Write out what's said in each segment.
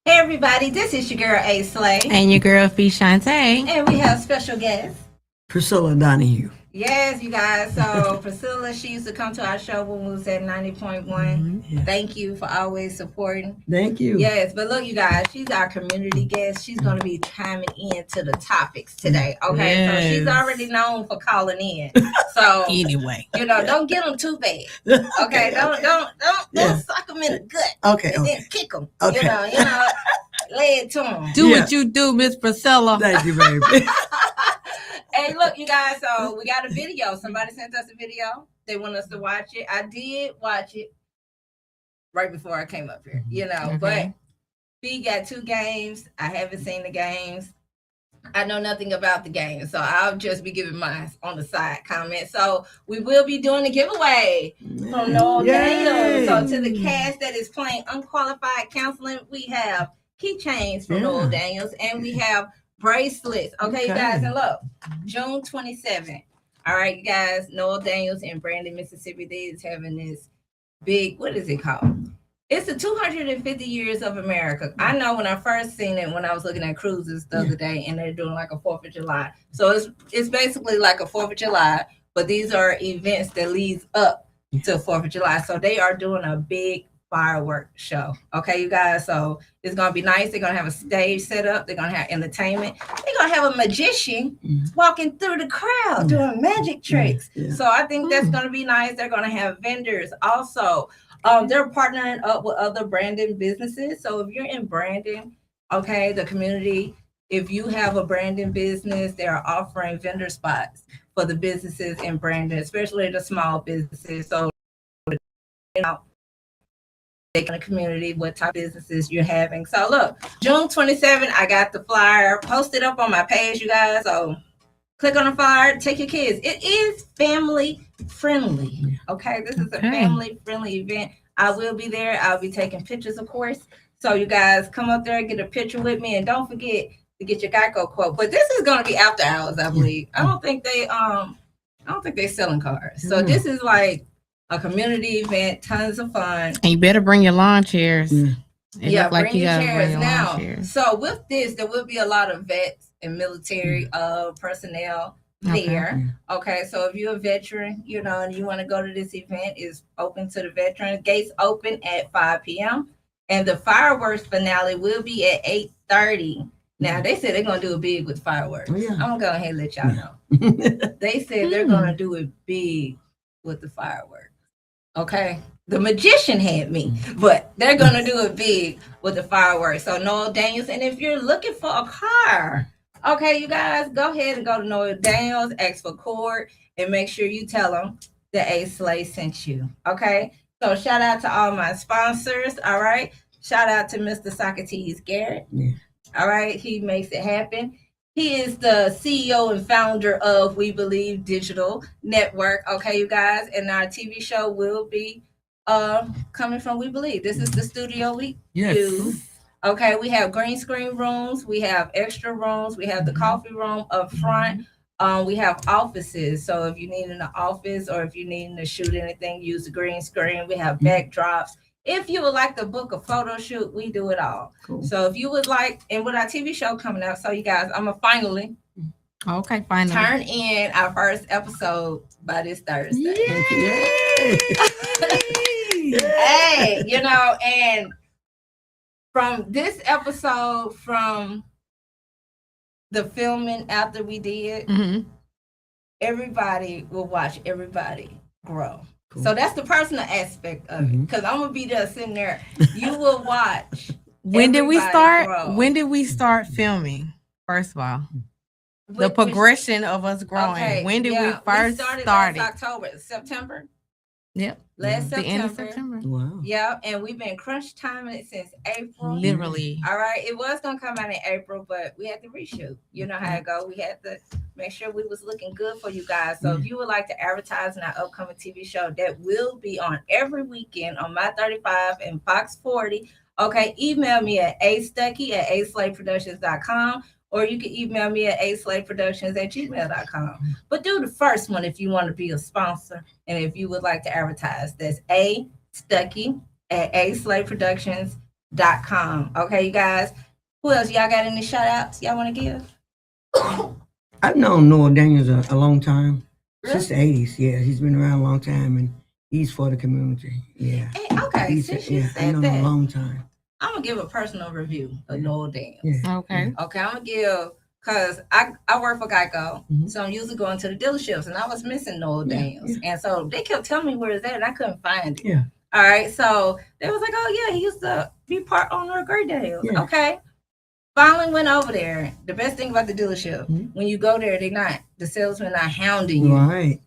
Everybody, this is your girl A Slay. And your girl Fee Shantae. And we have special guests. Priscilla Donahue. Yes, you guys. So Priscilla, she used to come to our show when we was at 90.1. Yeah. Thank you for always supporting. Thank you. Yes, but look, you guys, she's our community guest. She's going to be chiming in to the topics today. Okay, Yes. so she's already known for calling in. So Anyway, don't get them too bad. Okay, don't suck them in the gut. Okay. And then kick them. Okay. Lay it to them. do what you do, Miss Priscilla. Thank you, baby. Hey, look, you guys, so we got a video. Somebody sent us a video. They want us to watch it. I did watch it right before I came up here, Okay. But we got 2 games. I haven't seen the games. I know nothing about the game, so I'll just be giving mine on the side comment. So we will be doing a giveaway from Noel Daniels. So to the cast that is playing Unqualified Counseling, we have keychains from Noel Daniels, and we have bracelets. Okay, you guys, and look, June 27th. All right, you guys, Noel Daniels in Brandon, Mississippi, they is having this big, what is it called? It's the 250 years of America. I know when I first seen it, when I was looking at cruises the other day, and they're doing like a 4th of July. So it's basically like a 4th of July, but these are events that leads up to 4th of July. So they are doing a big firework show. Okay, you guys. So it's gonna be nice. They're gonna have a stage set up. They're gonna have entertainment. They're gonna have a magician walking through the crowd doing magic tricks. So I think that's gonna be nice. They're gonna have vendors also. They're partnering up with other Brandon businesses. So if you're in Brandon, okay, the community, if you have a Brandon business, they are offering vendor spots for the businesses in Brandon, especially the small businesses. So in the community, what type of businesses you're having. So look, June 27th, I got the flyer posted up on my page, you guys. So click on the flyer, take your kids. It is family friendly. Okay, this is a family friendly event. I will be there. I'll be taking pictures, of course. So you guys come up there, get a picture with me, and don't forget to get your Geico quote. But this is going to be after hours, I believe. I don't think they're selling cars. So this is like a community event, tons of fun. And you better bring your lawn chairs. Bring your chairs now. So with this, there will be a lot of vets and military personnel there. Okay, so if you're a veteran, and you want to go to this event, it's open to the veterans. Gates open at 5 p.m. And the fireworks finale will be at 8:30. Now, they said they're going to do it big with fireworks. I'm going to go ahead and let y'all know. They said they're going to do it big with the fireworks. Okay, the magician had me, but they're gonna do it big with the fireworks. So Noel Daniels, and if you're looking for a car, okay, you guys, go ahead and go to Noel Daniels, ask for Cord, and make sure you tell them that A Slay sent you. Okay, so shout out to all my sponsors. All right, shout out to Mr. Socrates Garrett. All right, he makes it happen. He is the CEO and founder of We Believe Digital Network. Okay, you guys, and our TV show will be coming from We Believe. This is the studio we use. Okay, we have green screen rooms, we have extra rooms, we have the coffee room up front. We have offices. So if you need in the office or if you need to shoot anything, use the green screen. We have backdrops. If you would like to book a photo shoot, we do it all. Cool. So if you would like, and with our TV show coming out, so you guys, I'm going to finally turn in our first episode by this Thursday. Hey, and from this episode, from the filming after we did, everybody will watch everybody grow. Cool. So that's the personal aspect of it. Because I'm gonna be there sitting there. You will watch. When did we start? Grow. When did we start filming? First of all, the progression of us growing. Okay, when did we first started? October, September. Yep. Last The September. end of September. Wow. Yep, and we've been crunch timing it since April. Literally. All right, it was gonna come out in April, but we had to reshoot. You know how it go. We had to make sure we was looking good for you guys. So if you would like to advertise in our upcoming TV show that will be on every weekend on My 35 and Fox 40, okay, email me at astuckey@aslaveproductions.com. Or you can email me at aslaveproductions@gmail.com. But do the first one if you want to be a sponsor and if you would like to advertise. That's astuckey@aslaveproductions.com. Okay, you guys. Who else? Y'all got any shout outs y'all want to give? I've known Noah Daniels a long time. Really? Since the 80s. Yeah, he's been around a long time and he's for the community. Yeah. Hey, okay, since you I said know him a that, long time. I'm going to give a personal review of Noel Daniels. Yeah. Okay. Okay, I'm going to give, because I work for Geico, Mhm. so I'm usually going to the dealerships, and I was missing Noel Yeah, Daniels. And so they kept telling me where it's at, and I couldn't find it. Yeah. All right, so they was like, oh, yeah, he used to be part owner of Great Daniels. Yeah. Okay. Finally went over there. The best thing about the dealership, Mhm. when you go there, the salesman not hounding you. Right.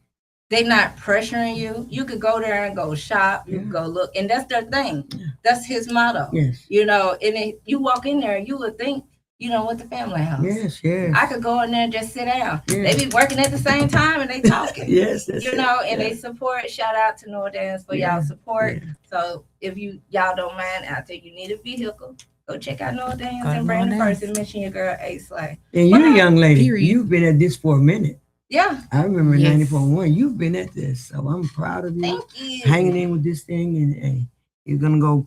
They not pressuring you. You could go there and go shop. You Yeah. could go look, and that's their thing. Yeah. That's his motto. Yes. You know, and if you walk in there, you would think, you know, what the family house. Yes, yes. I could go in there and just sit down. Yeah. They be working at the same time and they talking. Yes, that's You it. know, and Yeah. they support. Shout out to Noah Dance for Yeah. y'all support. Yeah. So if y'all don't mind, I think you need a vehicle. Go check out Noah Dance Go to and Brandon Noah First and mention your girl A Slay. And you're a young lady. Period. You've been at this for a minute. Yeah, I remember Yes. 94.1. You've been at this, so I'm proud of you. thank you. Hanging in with this thing, and hey, you're gonna go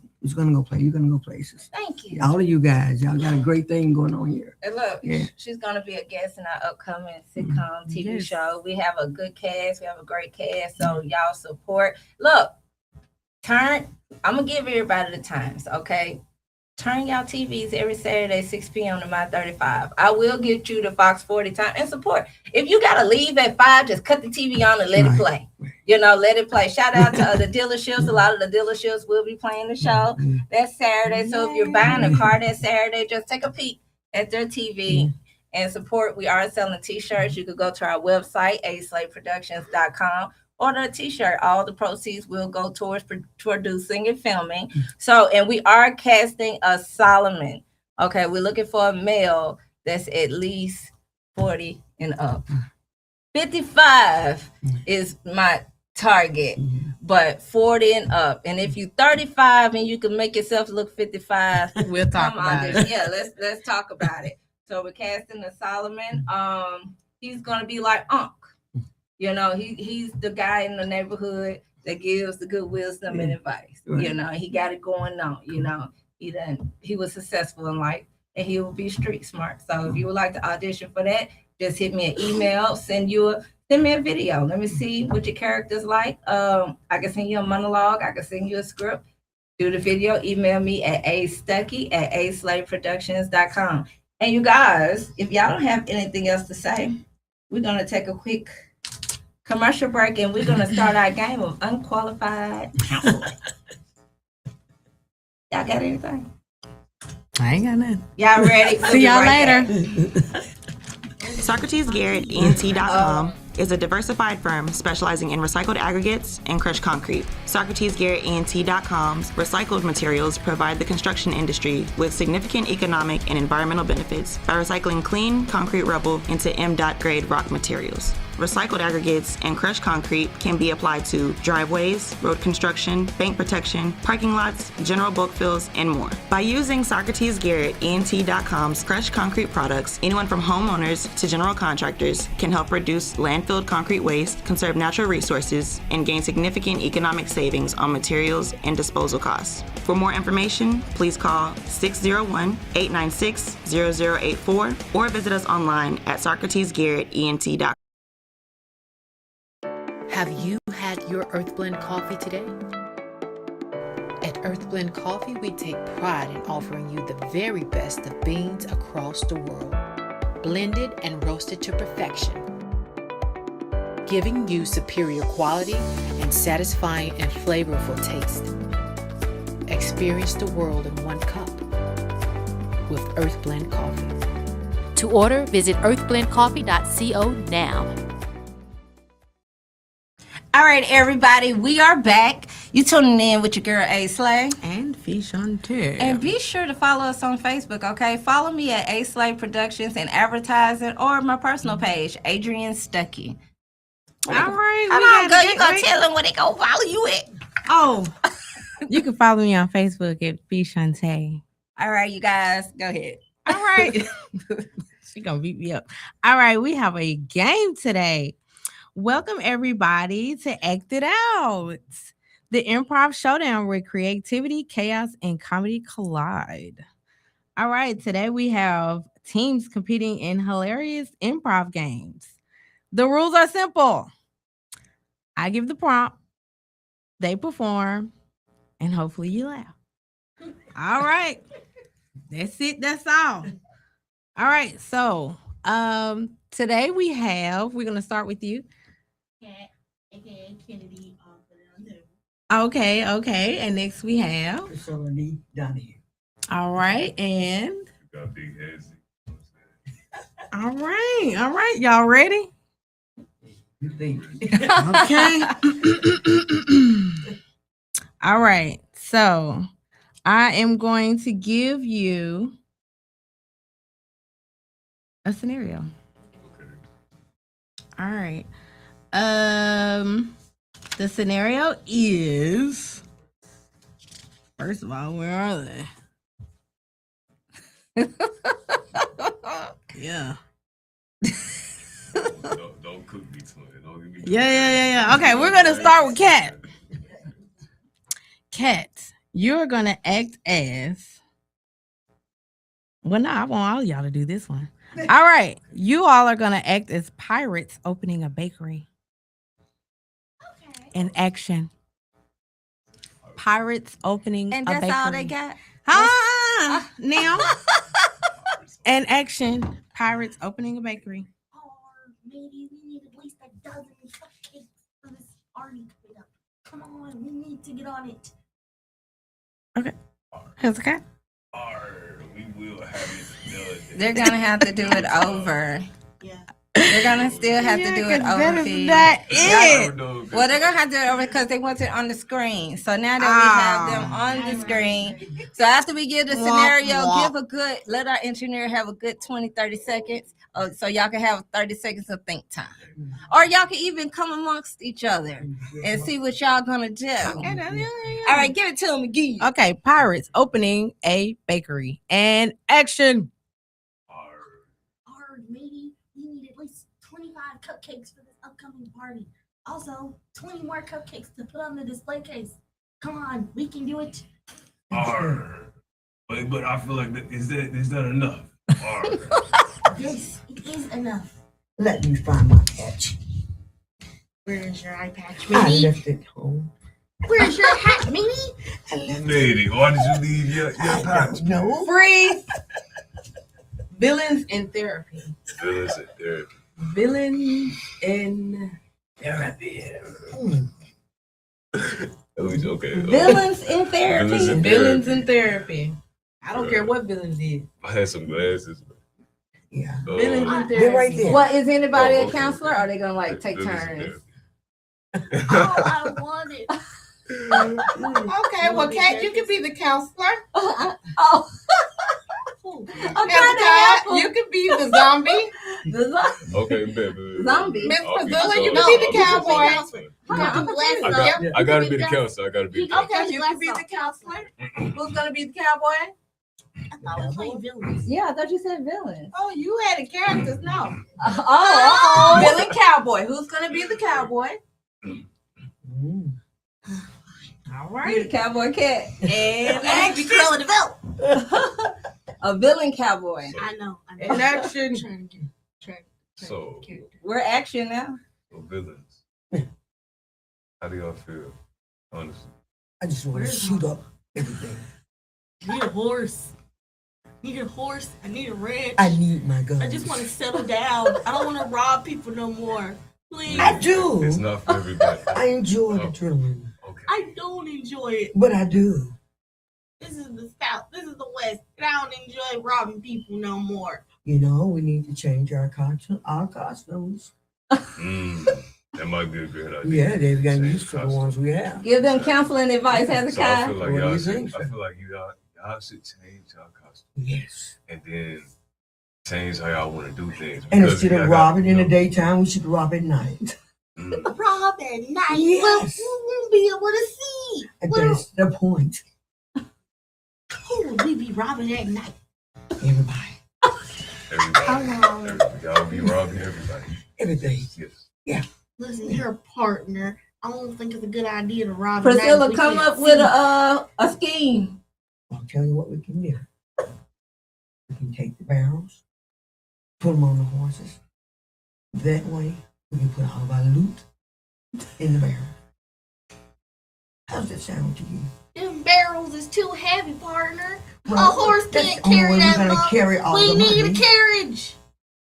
places. Thank you. All of you guys, y'all got a great thing going on here. And look, Yeah. she's gonna be a guest in our upcoming sitcom TV Yes. show. We have a good cast. We have a great cast. So y'all support. Look, I'm gonna give everybody the times, okay? Turn y'all TVs every Saturday, 6 p.m. to My 35. I will get you the Fox 40 time and support. If you gotta leave at 5, just cut the TV on and let it Right. play. Right. You know, let it play. Shout out to the dealerships. A lot of the dealerships will be playing the show. Mhm. That's Saturday. So if you're buying a car that Saturday, just take a peek at their TV and support. We are selling t-shirts. You could go to our website, aslaveproductions.com, order a t-shirt. All the proceeds will go towards producing and filming. So, and we are casting a Solomon. Okay, we're looking for a male that's at least 40 and up. 55 is my target, but 40 and up. And if you 35 and you can make yourself look 55, We'll talk come on, about it. yeah, let's talk about it. So we're casting a Solomon. He's gonna be like Unc. You know, he's the guy in the neighborhood that gives the good wisdom and advice. Right. You know, he got it going on. You know, he was successful in life and he will be street smart. So if you would like to audition for that, just hit me an email, send me a video. Let me see what your character's like. I can send you a monologue. I can send you a script. Do the video. Email me at astuckey@aslaveproductions.com. And you guys, if y'all don't have anything else to say, we're going to take a quick commercial break and we're going to start our game of unqualified counseling. Y'all got anything? I ain't got nothing. Y'all ready? We'll See be y'all right later. back. Socrates Garrett ENT.com is a diversified firm specializing in recycled aggregates and crushed concrete. Socrates Garrett ENT.com's recycled materials provide the construction industry with significant economic and environmental benefits by recycling clean concrete rubble into M.Dot grade rock materials. Recycled aggregates and crushed concrete can be applied to driveways, road construction, bank protection, parking lots, general bulk fills, and more. By using Socrates Garrett ENT.com's crushed concrete products, anyone from homeowners to general contractors can help reduce landfilled concrete waste, conserve natural resources, and gain significant economic savings on materials and disposal costs. For more information, please call 601-896-0084 or visit us online at SocratesGarrettENT.com. Have you had your Earthblend coffee today? At Earthblend Coffee, we take pride in offering you the very best of beans across the world, blended and roasted to perfection, giving you superior quality and satisfying and flavorful taste. Experience the world in one cup with Earthblend Coffee. To order, visit earthblendcoffee.co now. All right, everybody, we are back. You tuning in with your girl A Slay and Fish on Tip. And be sure to follow us on Facebook, okay? Follow me at A Slay Productions and Advertising, or my personal page, Adrian Stuckey. All right, come on, girl. You gonna tell them where they gonna follow you at? Oh, you can follow me on Facebook at Fish on Tay. All right, you guys, go ahead. All right. She gonna beat me up. All right, we have a game today. Welcome everybody to Act It Out, the improv showdown where creativity, chaos, and comedy collide. All right, today we have teams competing in hilarious improv games. The rules are simple. I give the prompt, they perform, and hopefully you laugh. All right. That's it. That's all. All right. So today we're going to start with you. Cat, aka Kennedy, Okay. And next we have Priscilla Lee Donahue. All right. And You got big heads. all right. Y'all ready? You think? Okay. All right. So I am going to give you a scenario. Okay. All right. The scenario is, first of all, where are they? Yeah. Don't cook me to it. Don't give me Yeah. Okay, we're gonna start with Kat. Kat, you're gonna act as. Well, no, I want all y'all to do this one. All right, you all are gonna act as pirates opening a bakery. Okay. In action. Pirates opening And a that's bakery. all they got? Now. In action, pirates opening a bakery. Or maybe we need at least a dozen cupcakes for this party coming up. Come on, we need to get on it. Here's the cat. We will have it done. They're gonna have to do it over. Yeah. They're gonna still have to do it over. Fee. That it. Well, they're gonna have to do it over because they want it on the screen. So now that we have them on the screen, so after we give the scenario, let our engineer have a good 20-30 seconds. So y'all can have 30 seconds of think time. Or y'all can even come amongst each other and see what y'all gonna do. All right, give it to them again. Okay, pirates opening a bakery. And action. Or maybe we need at least 25 cupcakes for this upcoming party. Also, 20 more cupcakes to put on the display case. Come on, we can do it. But I feel like is that enough? Yes, it is enough. Let me find my patch. Where's your eye patch, I Minnie? left it home. Where's your hat, Minnie? I left it. Lady, why did you leave your patch? No. Freeze. Villains in therapy. Villains in therapy. Villains in Therapy. Okay. Villains in therapy. Villains in therapy. I don't care what villains did. I had some glasses. Yeah. Villains in therapy. They're right there. What is anybody Oh, a okay. counselor? Or are they gonna like take Villains in turns? therapy. All I wanted. Okay, well, Kat, you can be the counselor. Oh, I'm trying to Kat, help you can be the zombie. Okay, bet. Zombie. Miss I'll be Priscilla, you the- can be the I'll cowboy. I gotta be the counselor. I gotta be. Okay, you can be the counselor. Who's gonna be the cowboy? I thought we played villains. Yeah, I thought you said villain. Oh, you had the characters. No. Oh. Villain cowboy. Who's gonna be the cowboy? Mm. All You the cowboy cat. And Let's be Cruella de Vil. A villain cowboy. I know. in action. So We're action now. villains. How do y'all feel? Honestly. I just want to shoot up everything. Need a horse. Need a horse. I need a ranch. I need my gun. I just want to settle down. I don't want to rob people no more. Please. I do. It's not for everybody. I enjoy the adrenaline, Okay. I don't enjoy it. but I do. This is the South. This is the West. And I don't enjoy robbing people no more. You know, we need to change our costumes. Mm. That might be a good idea. Yeah, they've gotten Change used to the costume. ones we have. Give them counseling advice, So I Hezekiah. feel like What do y'all you should. think, I sir? feel like y'all should change y'all costume Yes. and then change how y'all want to do things. And Because instead y'all of got, robbing you in the know, daytime, we should rob at night. Rob at night. Yes. Well, we'll be able to see. And that's the point. Who would we be robbing at night? Everybody. everybody. Y'all be robbing everybody. Everything. Yes. Listen, you're a partner. I don't think it's a good idea to rob at night. Priscilla, We come can't up with see. a scheme. I'll tell you what we can do. We can take the barrels, put them on the horses. That way, we can put all of our loot in the barrel. How's that sound to you? Them barrels is too heavy, partner. Well, A horse that's can't the only carry way that we're gonna much. carry all We the need money. a carriage.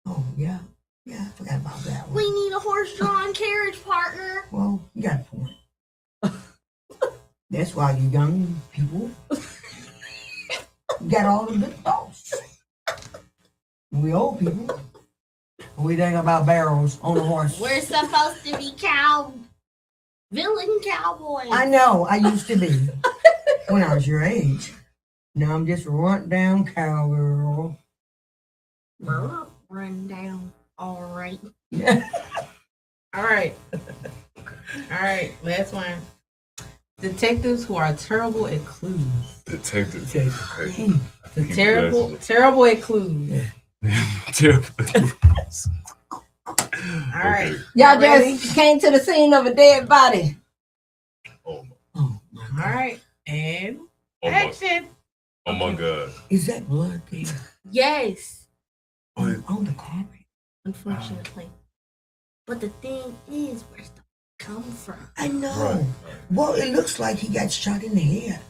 Oh, yeah. Yeah, I forgot about that one. We need a horse-drawn carriage, partner. Well, you got a point. That's why you young people got all the good thoughts. We old people, we think about barrels on the horse. We're supposed to be villain cowboys. I know, I used to be when I was your age. Now I'm just a runt down cowgirl. Run down. All right. Yeah. All right. Last one. Detectives who are terrible at clues. Detective. Okay. Terrible at clues. Terrible. All right. Y'all Ready? just came to the scene of a dead body. Oh Oh my All God. right. And my, action. oh my God. Is that blood there? Yes. On the carpet? Unfortunately. But the thing is, where's the come from? I know. Right. Well, it looks like he got shot in the head,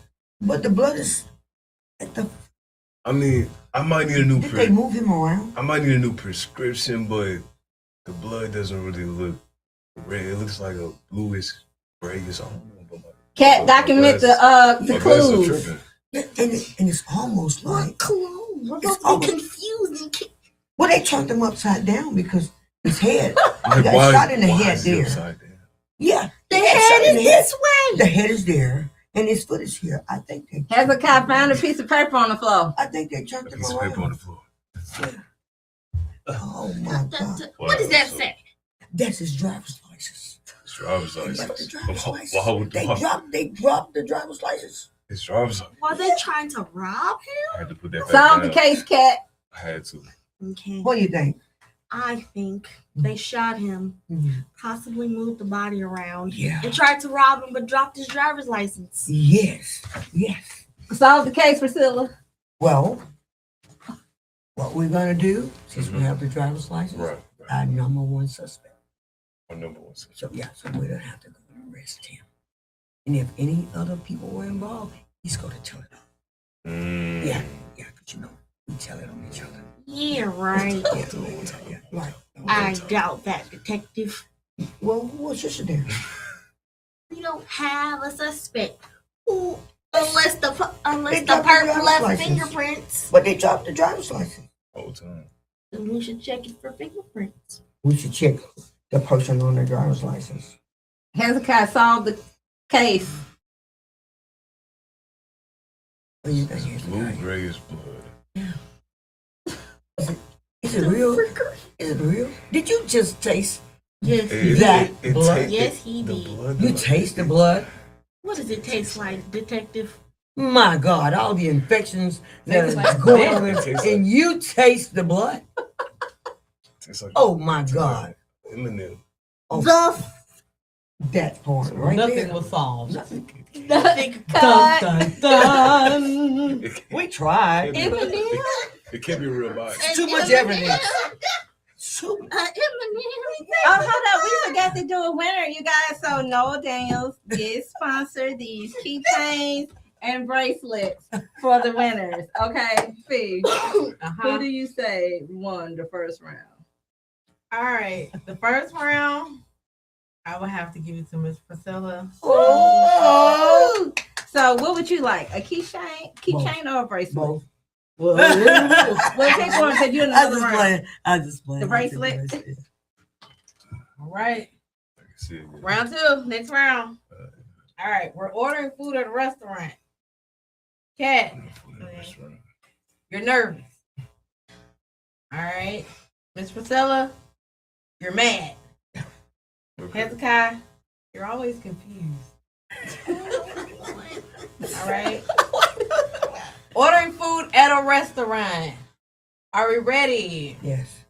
but the blood is at the. I mean, I might need a new Did they move him around? I might need a new prescription, but the blood doesn't really look red. It looks like a bluish gray or something. Cat, document the clues. Yeah, and it's almost like What clue? We're It's about to be almost- confused. well, they turned him upside down because his head Like, he got shot in the why head is it there. upside down? Yeah, The he got head shot in is the head. this way. The head is there, and his foot is here. I think they Hezekiah found a piece of paper on the floor. I think they turned A him piece of paper on around. the floor. Oh my God, What does that So, say? that's his driver's license. His driver's They left the license. driver's license. Why would They dropped the driver's license. his driver's license? Were they trying to rob I had to put that back Solve the down. case, Cat. I had to. him? Okay. What do you think? I think they shot him, possibly moved the body around, Yeah. and tried to rob him, but dropped his driver's license. Yes. Solve the case, Priscilla. Well, what we're gonna do, since we have the driver's license, Right. our number one suspect. My number one. So we don't have to go and arrest him. And if any other people were involved, he's gonna tell it all. Yeah, but we tell it on each other. Yeah, right. Yeah, right. I doubt that, detective. Well, what's your there? We don't have a suspect. Who, unless the They dropped perp the driver's left license. fingerprints. But they dropped the driver's license. Whole time. Then we should check it for fingerprints. We should check the person on their driver's license. Hezekiah solved the case. What do you think? Blue grayish blood. Is it real? Is it real? Did you just taste? Yes, That blood? Yes, he the did. blood You look- taste the blood? What does it taste like, detective? My God, all the infections that Tastes are like going blood. on, It tastes and you taste the blood? tastes like Oh my God. Eminem. Oh, The that part right Nothing there. was solved. Nothing. Cut. Dun, dun. We tried. It can't be real body. Too much evidence. Oh, hold up. We forgot to do a winner, you guys. So Noah Daniels did sponsor these keychains and bracelets for the winners. Okay, Fee, who do you say won the first round? All right. The first round, I would have to give it to Miss Priscilla. Oh. So what would you like? A keychain or a bracelet? Both. Well, take one because you're in another round. I just playing. The bracelet? All right. See it. Round 2, next round. All right, we're ordering food at a restaurant. Cat, you're nervous. All right, Miss Priscilla, you're mad. Okay. Hezekiah, you're always confused. All right. Ordering food at a restaurant. Are we ready? Yes.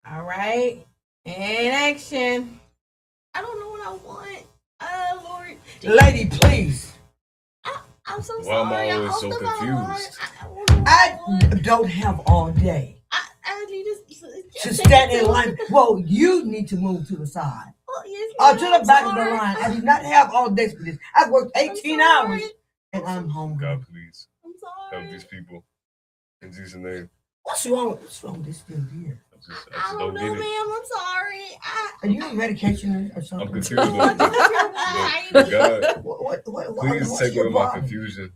All right. And action. I don't know what I want. Lord. Lady, please. I'm so Why am I sorry. always so confused? I don't have all day I need to stand in line. Well, you need to move to the side. Oh, yes, Or to the back of the line. I do not have all day for this. I've worked 18 hours and I'm hungry. God, please I'm sorry. help these people. In Jesus' name. What's wrong with this still here? I just I don't know, get it. ma'am. I'm sorry. Are you on medication or something? I'm confused. Look, God, What, please what's take your away my problem? confusion.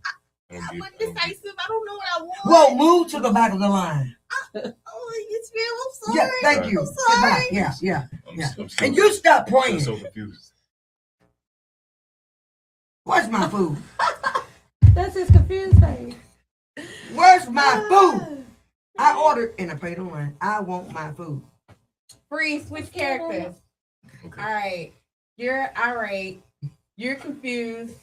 I don't I'm get it. indecisive. I don't know what I want. Well, move to the back of the line. Oh, yes, ma'am. I'm Yeah, sorry. thank you. I'm Sit sorry. back. Yeah, yeah. I'm Yeah. still, And you stop I'm praying. so confused. Where's my food? That's his confused face. Where's my food? I ordered and I paid online. I want my food. Freeze, switch characters. Okay. All right. You're irate. You're confused.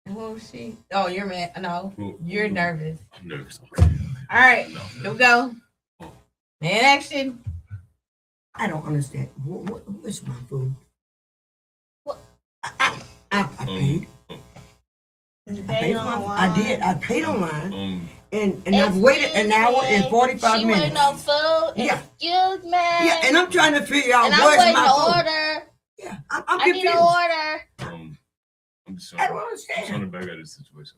And who was she? Oh, you're mad. No, you're nervous. I'm nervous. Okay. All right. No. Here we go. And action. I don't understand. Where's my food? What? I paid. I paid online. I did. I paid online. And I've waited an hour and 45 she minutes. She no food. Yeah. Excuse me. Yeah, and I'm trying to figure out and I'm where's waiting my to food. order. Yeah, I'm I need confused. an order. I'm just I trying don't to understand. back out of this situation.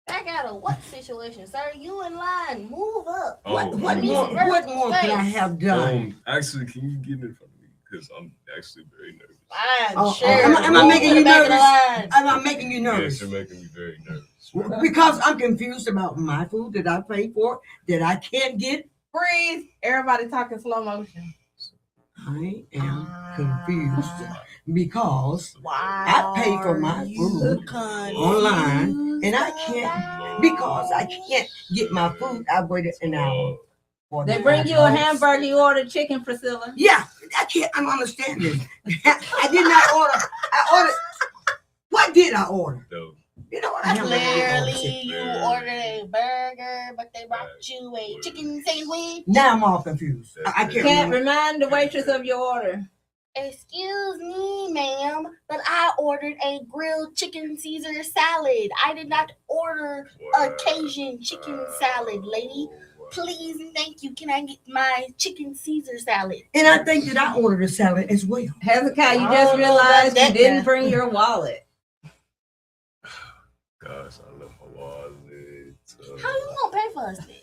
Back out of what situation, sir? You in line. Move up. What more Vertical can I space. have done? Actually, can you get in front of me? Because I'm actually very nervous. Fine, Oh, sure. am I Move making to the you back of the nervous? line. Am I making you Yes, nervous? you're making me very nervous. Because I'm confused about my food that I paid for that I can't get. Freeze. Everybody talking slow motion. I am confused because Why I pay for my food online and I can't because I can't get my food. I waited an hour. They bring you a hamburger, you order chicken, Priscilla. Yeah, I can't. I don't understand this. I did not order. I ordered. What did I order? No. You know what? I have Clearly, you ordered a burger, but they brought you a chicken sandwich. Now I'm all confused. I can't. Can't remind the waitress of your order. Excuse me, ma'am, but I ordered a grilled chicken Caesar salad. I did not order a Cajun chicken salad, lady. Please and thank you. Can I get my chicken Caesar salad? And I think that I ordered a salad as well. Hezekiah, you just realized you didn't bring your wallet. Gosh, I left my wallet. How you gonna pay for us then?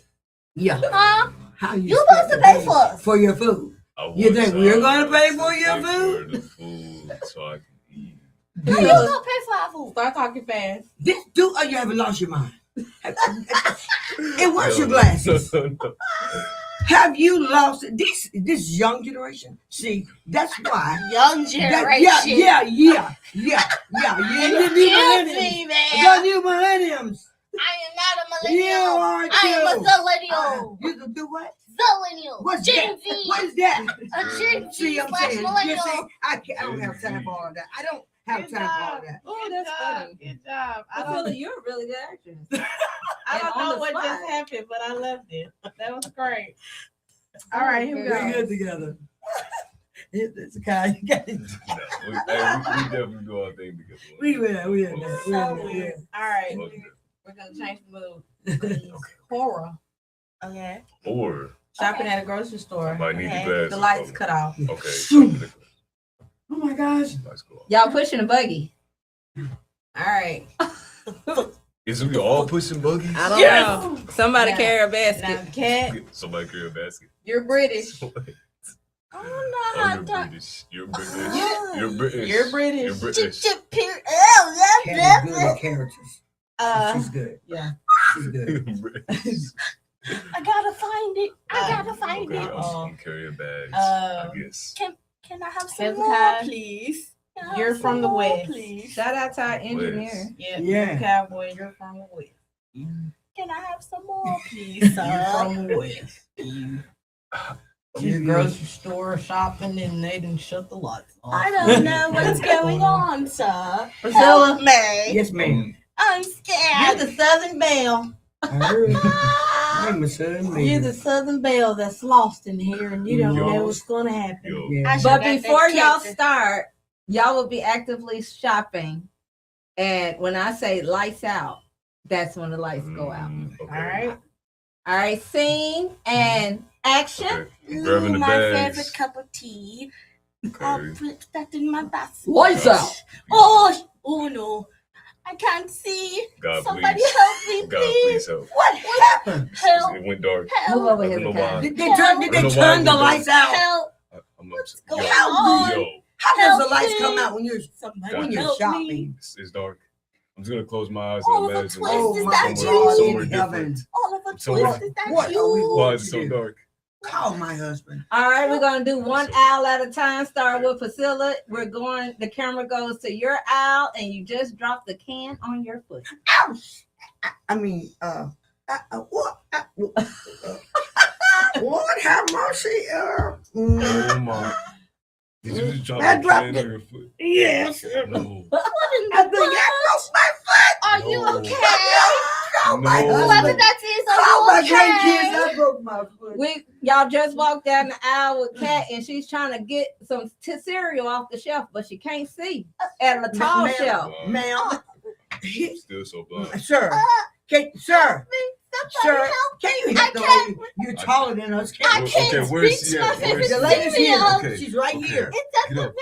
Yeah. Huh? How You supposed to pay for us. For your food. You think we're gonna pay for your food? For the food so I can eat. How you gonna pay for our food? Start talking fast. Oh, you haven't lost your mind. And what's your glasses? Have you lost this young generation? See, that's why. Young generation. Yeah. You Excuse me, man. new millenniums. I am not a You millennial. are too. I am a zillennial. You can do what? Zillennial. What's Gen that? Z. What is that? A Gen See, Z I'm slash saying, millennial. you see, I don't have time for all that. I don't have time for all that. Oh, that's funny. Good job. Priscilla, you're a really good actress. I And don't on know the what spot. just happened, but I loved it. That was great. All right, here we We're go. good together. It's a guy. You got it. We definitely do our thing together. We will. All right, Okay. we're gonna change the mood. Horror. Okay. Or Shopping at a grocery I store. might need Okay. the glasses. The lights cut off. Okay. shopping at- Oh my gosh. Lights go off. Y'all pushing a buggy. All right. Is we all pushing buggies? I don't Yes! know. Somebody Now- carry a Now, basket. Cat, Somebody carry a basket. you're British. I don't know Oh, how you're to. British. You're British. Yeah. You're British. You're British. You're British. Cat is good at characters. She's good. Yeah. She's good. British. I gotta find it. I gotta find Okay, it. I'll carry a bag. Uh, I guess. Can I have some Hezekiah, more, please? Can I have you're some from the more, West. please? Shout out to our engineer. Yeah. Cowboy, you're from the West. Can I have some more, please, sir? You're from the West. You grocery store shopping and they didn't shut the lights off. I don't know what's going on, sir. Priscilla, Help me. Yes, ma'am. I'm you're scared. the Southern Belle. I heard. I'm a son, man. You're the Southern Belle that's lost in here and you don't Yo. know what's going to happen. Yo. Yeah. I should But have before that y'all character. start, y'all will be actively shopping. And when I say lights out, that's when the lights go out. Okay. All right. All right, scene and action. Okay. Grabbing the my bags. favorite cup of tea. I'll Okay. put that in my basket. Lights out. Oh no. I can't see. God, Somebody please. help me, God, please. please help. What happened? Help. It went dark. Move Help. over I here. don't know why. Did they Help. turn I don't know why the it went lights out? Help. I'm What's upset. going Yo, on? yo, How does the Help lights me. come out when you're Somebody you're help shopping? me. it's dark. I'm just gonna close my eyes All and of a imagine twist, Oh is my that somewhere, you? somewhere in different. heaven. All of a Somewhere- twist, is that What are we you? Why is it so dark? Call my husband. All right, we're gonna do one aisle at a time. Start with Priscilla. The camera goes to your aisle, and you just drop the can on your foot. Ouch! I mean, what? Lord have mercy. Oh my. Did you just drop I the dropped can it. on your foot? Yes. No. What in I the think I broke my foot. Are you No. okay? Call my No. Whoever husband. that is, Call my are you okay? grandkids. I broke my foot. Y'all just walked down the aisle with Kat, and she's trying to get some cereal off the shelf, but she can't see at a tall Ma'am. shelf. Ma'am. I'm still so blind. Sir. Sir. Somebody Sir. help. Can you I help the can't- lady? You're taller than us. I Can you? can't where's reach she my at? favorite Where's The she lady's here. cereal. Okay. She's right Okay. here. Get up.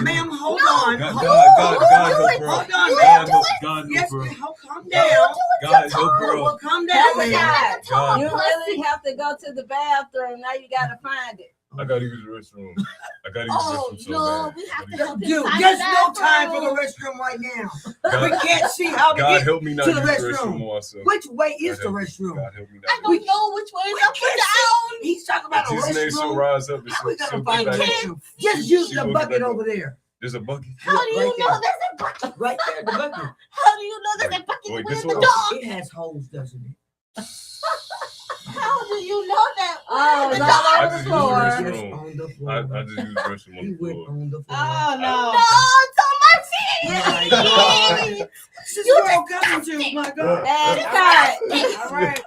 Ma'am, hold No. on. God, Hold God, on. God, You God do help it. her Hold out. on, You ma'am. do it. God Yes, help her. ma'am. Calm You down. do it. God help her Well, out. calm down, Hezekiah, ma'am. God. you really have to go to the bathroom. Now you gotta find it. I gotta use the restroom. I gotta use Oh, the restroom so no, bad. we have to I gotta help use- you. Dude, Inside there's the no time for the bathroom. restroom right now. God- We can't see how to God get. help me not to use the the restroom. restroom more myself. Which way is God the help me. restroom? God help me I not. don't know which way is We up or can't down. He's talking about a If Jesus' name she'll restroom. rise up and How we she'll gonna get find the back up. restroom? Just She- use she the will get bucket back up. over there. There's a bucket. How do you right know there. there's a bucket? Right there, the bucket. How do you know there's a bucket Wait, with this the one- dog? It has holes, doesn't it? How do you know that? Oh, The it's dog? all I over the just floor. use the Just restroom. on the floor. I just use the restroom on He the went floor. on the floor. Oh, No, no. it's on my My feet. God. This is where I'm coming to, my God. And cut. All right.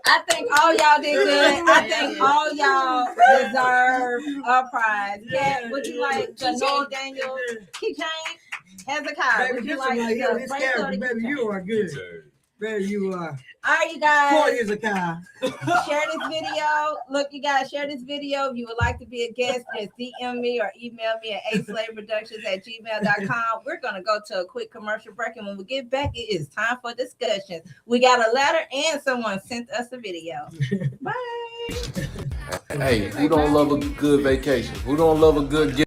I think all y'all did good. I think all y'all deserve a prize. Kat, would you like the Noel Daniel keychain? Hezekiah, Baby, would you this like one right here, the this bracelet or character, the baby, keychain? you are good. Baby, you are. All right, you Boy, guys. is a guy. Share this video. Look, you guys, share this video. If you would like to be a guest, just DM me or email me at aslaveproductions@gmail.com. We're going to go to a quick commercial break. And when we get back, it is time for discussions. We got a letter and someone sent us a video. Bye. Hey, who don't love a good vacation? Who don't love a good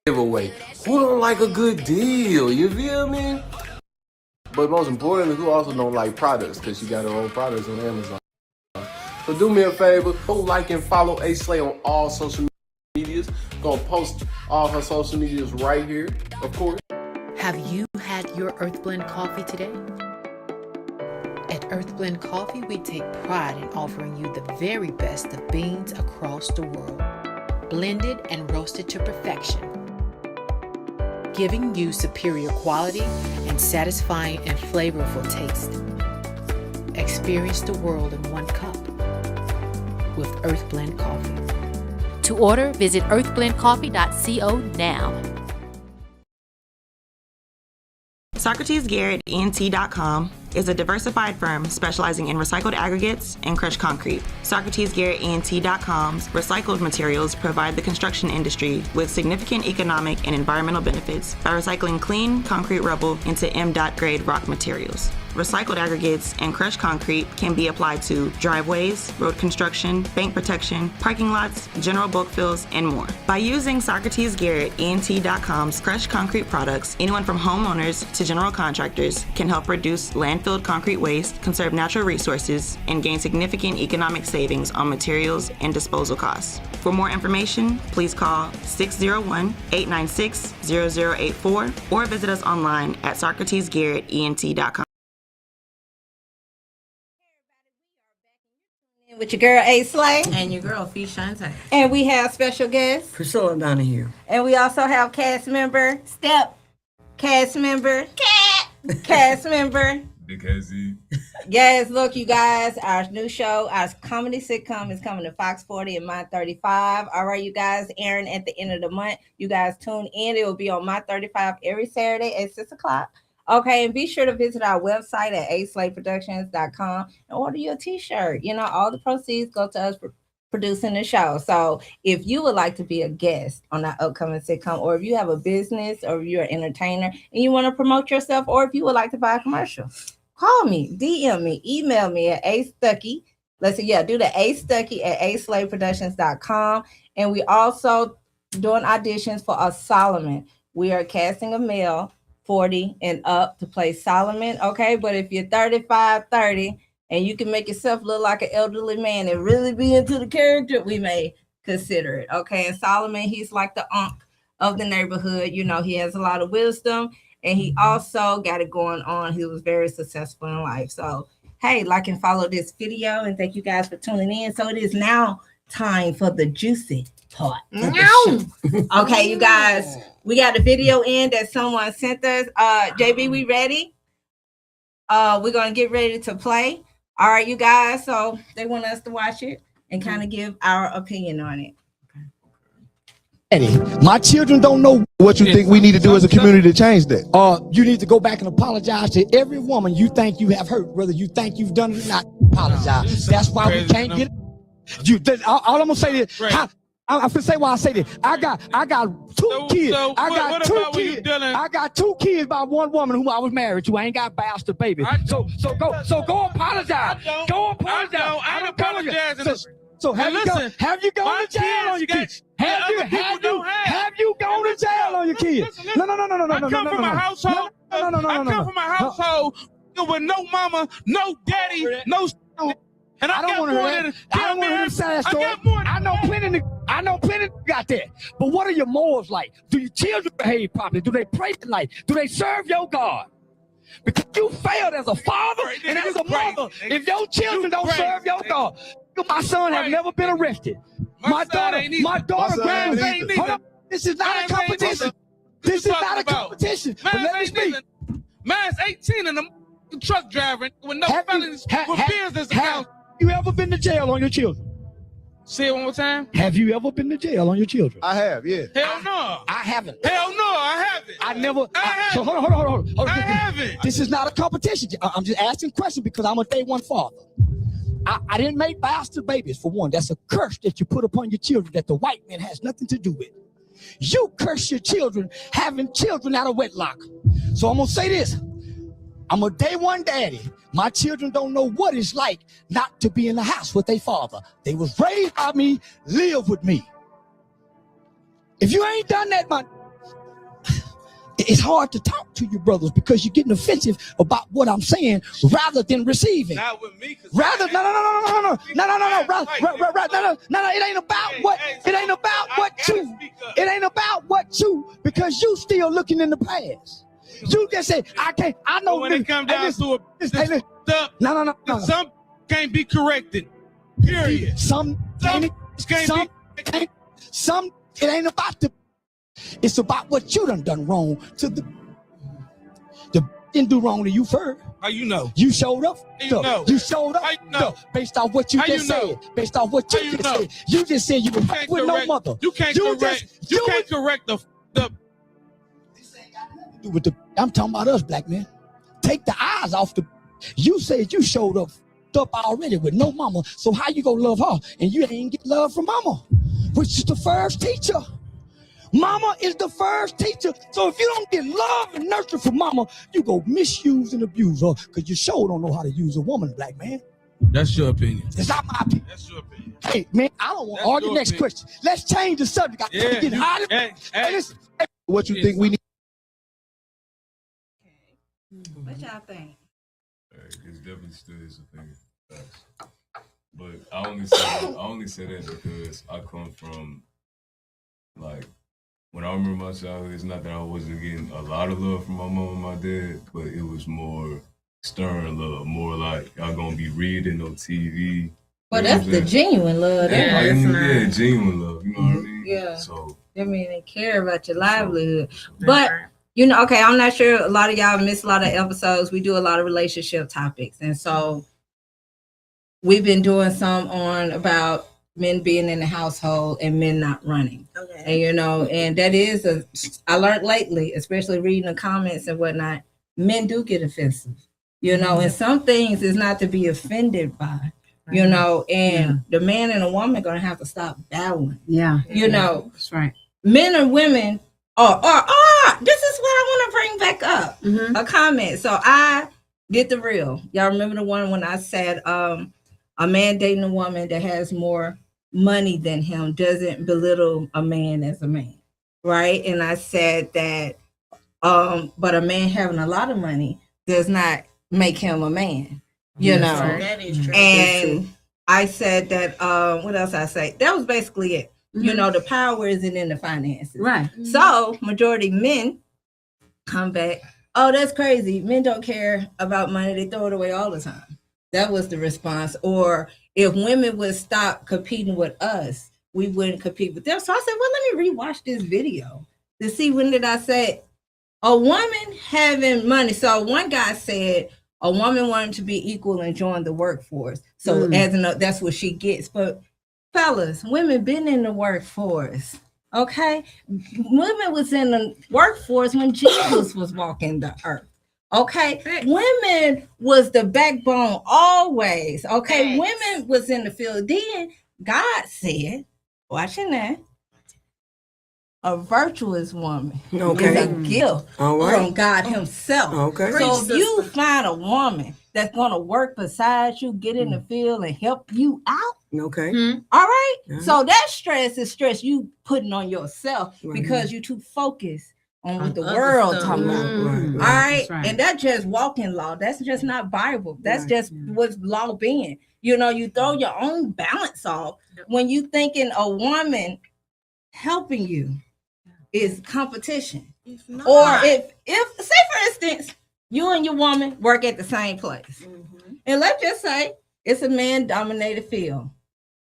giveaway? Who don't like a good deal? You feel me? But most importantly, who also don't like products? Because you got her own products on Amazon. So do me a favor, go like and follow A Slay on all social medias. Gonna post all her social medias right here, of course. Have you had your Earthblend coffee today? At Earthblend Coffee, we take pride in offering you the very best of beans across the world, blended and roasted to perfection, giving you superior quality and satisfying and flavorful taste. Experience the world in one cup with Earthblend Coffee. To order, visit earthblendcoffee.co now. SocratesGarrettENT.com is a diversified firm specializing in recycled aggregates and crushed concrete. SocratesGarrettENT.com's recycled materials provide the construction industry with significant economic and environmental benefits by recycling clean concrete rubble into M.grade rock materials. recycled aggregates, and crushed concrete can be applied to driveways, road construction, bank protection, parking lots, general bulk fills, and more. By using Socrates Garrett ENT.com's crushed concrete products, anyone from homeowners to general contractors can help reduce landfilled concrete waste, conserve natural resources, and gain significant economic savings on materials and disposal costs. For more information, please call 601-896-0084 or visit us online at SocratesGarrettENT.com. With your girl A Slay And your girl, Fee Shante. and we have special guests, Priscilla Donahue. and we also have cast member Step, cast member cast member. Big KZ. Yes, look, you guys, our new show, our comedy sitcom is coming to Fox 40 and My 35. All right, you guys, airing at the end of the month. You guys tune in. It will be on My 35 every Saturday at 6 o'clock. Okay, and be sure to visit our website at aslayproductions.com and order your t-shirt. You know, all the proceeds go to us for producing the show. So if you would like to be a guest on our upcoming sitcom, or if you have a business, or if you're an entertainer and you want to promote yourself, or if you would like to buy a commercial, call me, DM me, email me at astucky. Do the astucky at aslayproductions.com. And we also doing auditions for a Solomon. We are casting a male 40 and up to play Solomon. Okay, but if you're 35, 30, and you can make yourself look like an elderly man and really be into the character, we may consider it. Okay, and Solomon, he's like the unk of the neighborhood. You know, he has a lot of wisdom, and he also got it going on. He was very successful in life. So, hey, like and follow this video, and thank you guys for tuning in. So it is now time for the juicy part of the show. Okay, you guys, we got a video in that someone sent us. JB, we ready? We're gonna get ready to play. All right, you guys. So they want us to watch it and kind of give our opinion on it. My children don't know what you think we need to do as a community to change that. You need to go back and apologize to every woman you think you have hurt, whether you think you've done it or not. Apologize. That's why we can't get it. All I'm gonna say is, I'm gonna say why I say this. I got two kids. I got two kids by one woman who I was married to. I ain't got bastard baby. So go apologize. Go apologize. I don't apologize. So have you gone to jail on your kids? Have you gone to jail on your kids? No. I come from a household. I come from a household with no mama, no daddy, no. And I don't want to hear that sad story. I know plenty got that. But what are your morals like? Do your children behave properly? Do they pray tonight? Do they serve your God? Because you failed as a father and as a mother. If your children don't serve your God, my son have never been arrested. My daughter, hold on. This is not a competition. This is not a competition. But let me speak. Mine's 18 and the truck driving with no felonies with business accounts. Have you ever been to jail on your children? Say it one more time. Have you ever been to jail on your children? I have, yeah. Hell no. I haven't. Hell no, I haven't. I never. So hold on. I haven't. This is not a competition. I'm just asking questions because I'm a day one father. I didn't make bastard babies, for one. That's a curse that you put upon your children that the white man has nothing to do with. You curse your children having children out of wedlock. So I'm going to say this. I'm a day one daddy. My children don't know what it's like not to be in the house with their father. They was raised by me, live with me. If you ain't done that, it's hard to talk to your brothers because you're getting offensive about what I'm saying rather than receiving. Not with me. No. It ain't about what. It ain't about what you. It ain't about what you, because you still looking in the past. You just say I can't. I know. When it comes down to stuff, no. Some can't be corrected. Period. Some it ain't about the. It's about what you done wrong to the didn't do wrong to you first. How you know? You showed up. You showed up. How you know? Based off what you just said. Based off what you just said. You just said you were with no mother. You can't correct. You can't correct the. With the, I'm talking about us, black men. Take the eyes off the. You said you showed up already with no mama. So how you gonna love her and you ain't get love from mama, which is the first teacher. Mama is the first teacher. So if you don't get love and nurture from mama, you go misuse and abuse her because you sure don't know how to use a woman, black man. That's your opinion. It's not my opinion. That's your opinion. Hey, man, I don't want to argue. Next question. Let's change the subject. Yeah, Get hot. What you think we need? What y'all think? It's definitely still his opinion. But I only say that because I come from, like, when I remember my childhood, it's not that I wasn't getting a lot of love from my mom and my dad, but it was more stern love, more like y'all gonna be reading on TV. Well, that's the genuine love. Yeah, genuine love. You know what I mean? Yeah. So I mean, they care about your livelihood. But you know, okay, I'm not sure. A lot of y'all miss a lot of episodes. We do a lot of relationship topics, and so we've been doing some on about men being in the household and men not running. Okay. And you know, and that is I learned lately, especially reading the comments and whatnot, men do get offensive. You know, and some things is not to be offended by. You know, and the man and the woman are gonna have to stop battling. Yeah. You know, that's right. Men and women this is what I want to bring back up. A comment. So I did the real. Y'all remember the one when I said a man dating a woman that has more money than him doesn't belittle a man as a man, right? And I said that but a man having a lot of money does not make him a man. You know, that is true. And I said that what else I say? That was basically it. You know, the power isn't in the finances. Right. So majority men come back, oh, that's crazy. Men don't care about money. They throw it away all the time. That was the response. Or if women would stop competing with us, we wouldn't compete with them. So I said, well, let me rewatch this video to see when did I say a woman having money. So one guy said a woman wanted to be equal and join the workforce. So that's what she gets. But fellas, women been in the workforce. Okay, women was in the workforce when Jesus was walking the earth. Okay, women was the backbone always. Okay, women was in the field. Then God said, watching that, a virtuous woman is a gift from God Himself. Okay, so if you find a woman that's gonna work beside you, get in the field and help you out. Okay. All right. So that stress is stress you putting on yourself because you're too focused on what the world talking about. All right. And that's just walking law. That's just not Bible. That's just what's law being. You know, you throw your own balance off when you thinking a woman helping you is competition. Or if say for instance, you and your woman work at the same place. And let's just say it's a man-dominated field.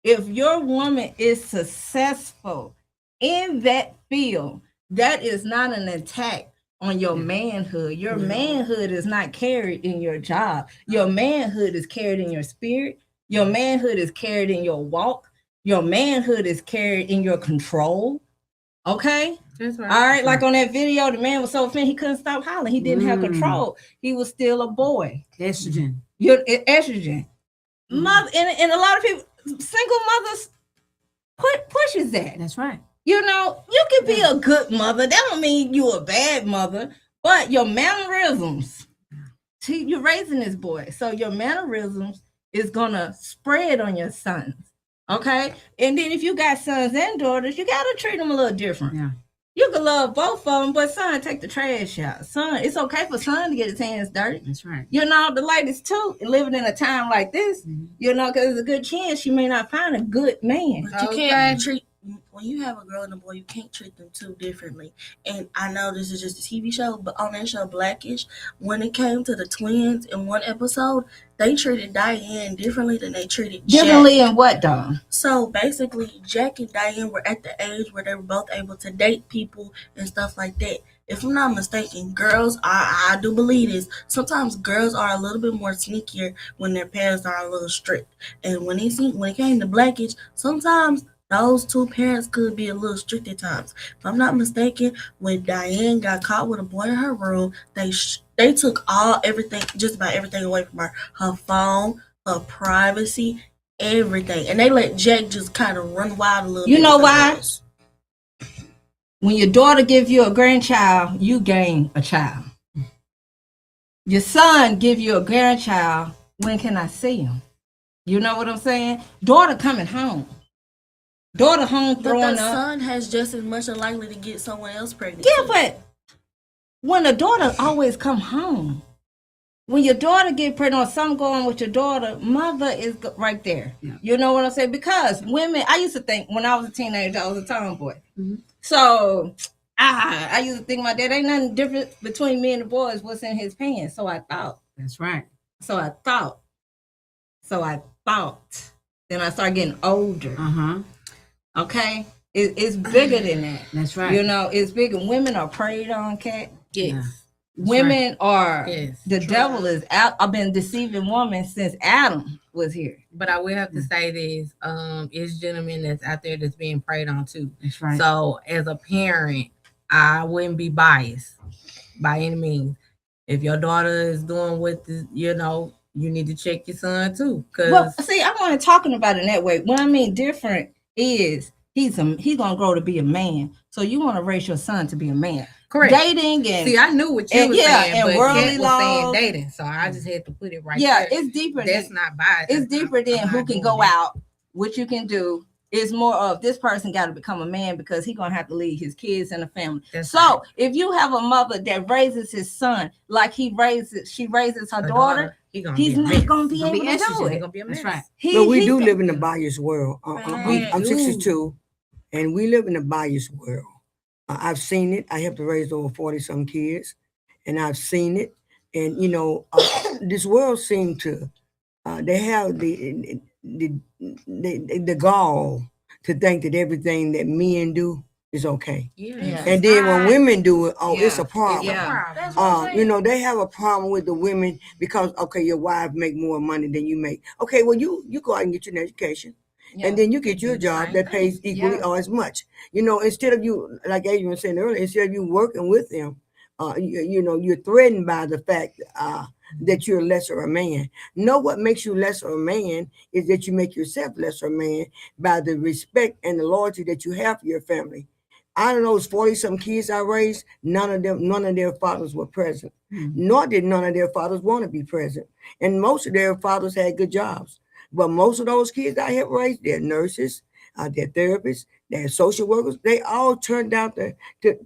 If your woman is successful in that field, that is not an attack on your manhood. Your manhood is not carried in your job. Your manhood is carried in your spirit. Your manhood is carried in your walk. Your manhood is carried in your control. Okay? That's right. All right. Like on that video, the man was so offended he couldn't stop hollering. He didn't have control. He was still a boy. Estrogen. Estrogen. Mother, and a lot of people, single mothers pushes that. That's right. You know, you can be a good mother. That don't mean you a bad mother, but your mannerisms. See, you're raising this boy, so your mannerisms is gonna spread on your sons. Okay, and then if you got sons and daughters, you gotta treat them a little different. Yeah. You can love both of them, but son, take the trash out. Son, it's okay for son to get his hands dirty. That's right. You know, the ladies too, living in a time like this, you know, because there's a good chance you may not find a good man. But you can't treat, when you have a girl and a boy, you can't treat them too differently. And I know this is just a TV show, but on that show, Blackish, when it came to the twins in one episode, they treated Diane differently than they treated Jack. Differently in what, Dawn? So basically, Jack and Diane were at the age where they were both able to date people and stuff like that. If I'm not mistaken, girls are, I do believe this, sometimes girls are a little bit more sneakier when their parents are a little strict. And when it came to Blackish, sometimes those two parents could be a little strict at times. If I'm not mistaken, when Diane got caught with a boy in her room, they took just about everything away from her. Her phone, her privacy, everything. And they let Jack just kind of run wild a little bit. You know why? When your daughter gives you a grandchild, you gain a child. Your son give you a grandchild, when can I see him? You know what I'm saying? Daughter coming home. Daughter home throwing up. But the son has just as much likely to get someone else pregnant. Yeah, but when the daughter always come home, when your daughter get pregnant or something going with your daughter, mother is right there. Yeah. You know what I'm saying? Because women, I used to think when I was a teenager, I was a tomboy. Mm-hmm. So I used to think my dad ain't nothing different between me and the boys, what's in his pants. So I thought. That's right. So I thought. Then I started getting older. Uh-huh. Okay? It's bigger than that. That's right. You know, it's bigger. Women are preyed on, Kat. Yes. Yeah. Women are, the devil is out. I've been deceiving women since Adam was here. But I will have to say this, it's gentlemen that's out there that's being preyed on too. That's right. So as a parent, I wouldn't be biased by any means. If your daughter is doing what, you know, you need to check your son too. Well, see, I'm only talking about it in that way. What I mean different is he's gonna grow to be a man. So you want to raise your son to be a man. Correct. Dating and see, I knew what you were saying, and but worldly Kat was laws, saying dating, so I just had to put it right. Yeah, there. It's deeper. That's not biased. It's deeper than who can go out, what you can do. It's more of this person got to become a man because he's gonna have to lead his kids and a family. That's so right. If you have a mother that raises his son like she raises her daughter, he's not gonna be able to do it. Gonna be a mess. That's right. But we do live in a biased world. I'm 62, and we live in a biased world. I've seen it. I helped to raise over 40-some kids, and I've seen it. And you know, this world seems to they have the gall to think that everything that men do is okay. Yeah. And then when women do it, it's a problem. Yeah. You know, they have a problem with the women because your wife make more money than you make. Okay, well you go out and get your education. Yeah. And then you get your job that pays equally or as much. You know, instead of you, like Adrian was saying earlier, instead of you working with them, you know, you're threatened by the fact that you're lesser a man. No, what makes you lesser a man is that you make yourself lesser a man by the respect and the loyalty that you have for your family. Out of those 40-some kids I raised, none of their fathers were present. Mm-hmm. Nor did none of their fathers want to be present. And most of their fathers had good jobs. But most of those kids I helped raise, they're nurses, they're therapists, they're social workers. They all turned out to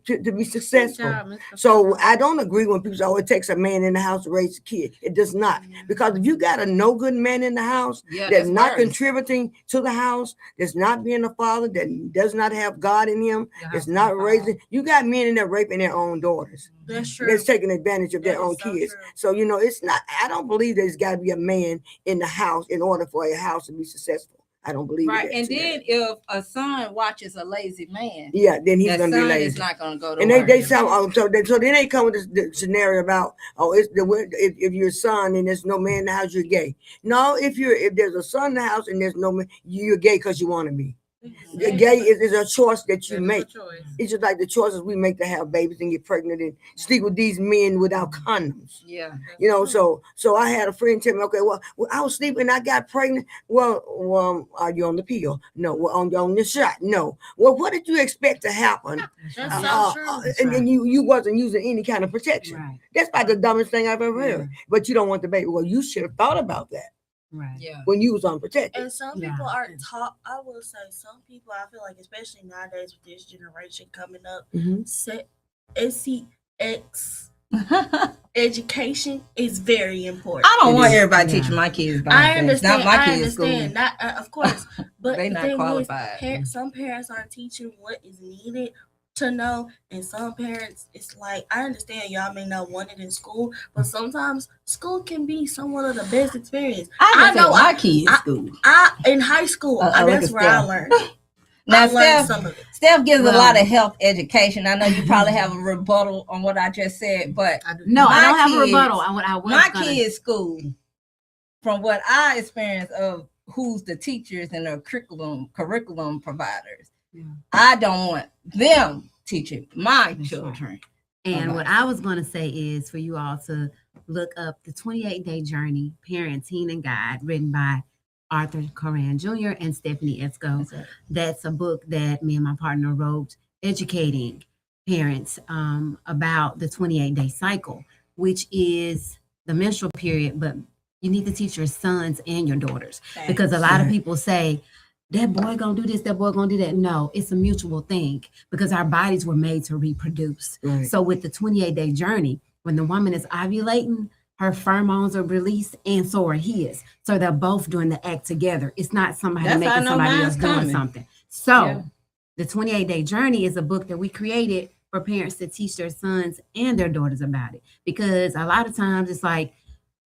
be successful. So I don't agree when people say, it takes a man in the house to raise a kid. It does not. Because if you got a no good man in the house that's not contributing to the house, that's not being a father, that does not have God in him, that's not raising, you got men in there raping their own daughters. That's true. That's taking advantage of their own kids. True. So, you know, it's not, I don't believe there's got to be a man in the house in order for a house to be successful. I don't believe right. it. And then if a son watches a lazy man, then he's going to be lazy. Is not going to go to and work. So then they come with the scenario about if you're a son and there's no man in the house, you're gay. No, if there's a son in the house and there's no man, you're gay because you want to be. Exactly. Gay is a choice that you make. It's just like the choices we make to have babies and get pregnant and sleep with these men without condoms. Yeah. You know, so I had a friend tell me, okay, well I was sleeping and I got pregnant. Well, are you on the pill? No. Well, on the shot? No. Well, what did you expect to happen? That's so true. And then you wasn't using any kind of protection. Right. That's about the dumbest thing I've ever heard. But you don't want the baby. Well, you should have thought about that. Right. Yeah. When you was unprotected. And some people aren't taught. I will say some people, I feel like, especially nowadays with this generation coming up, SCX education is very important. I don't want everybody teaching my kids about I understand. Not my I kids' understand. school. Not, of course, but they not qualified. Some parents aren't teaching what is needed to know, and some parents, it's like, I understand y'all may not want it in school, but sometimes school can be somewhat of the best experience. I know my kids' school. In high school, that's where I learned. Now, Steph gives a lot of health education. I know you probably have a rebuttal on what I just said, but I don't have a rebuttal on what I was. My kids' school, from what I experienced of who's the teachers and the curriculum providers, I don't want them teaching my children. And what I was going to say is for you all to look up the 28-Day Journey, Parenting and Guide, written by Arthur Coran Jr. and Stephanie Esco. That's a book that me and my partner wrote, educating parents about the 28-day cycle, which is the menstrual period, but you need to teach your sons and your daughters, because a lot of people say, that boy gonna do this, that boy gonna do that. No, it's a mutual thing, because our bodies were made to reproduce. Right. So with the 28-day journey, when the woman is ovulating, her pheromones are released and so are his. So they're both doing the act together. It's not somebody That's how I making know somebody mine's else doing coming. something. So Yeah. the 28-day journey is a book that we created for parents to teach their sons and their daughters about it. Because a lot of times it's like,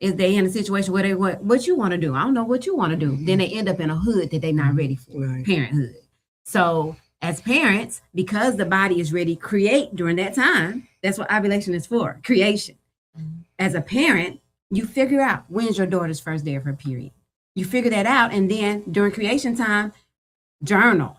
if they in a situation where they what you want to do? I don't know what you want to do. Then they end up in a hood that they're not ready for, parenthood. So as parents, because the body is ready, create during that time. That's what ovulation is for, creation. As a parent, you figure out when's your daughter's first day of her period. You figure that out, and then during creation time, journal.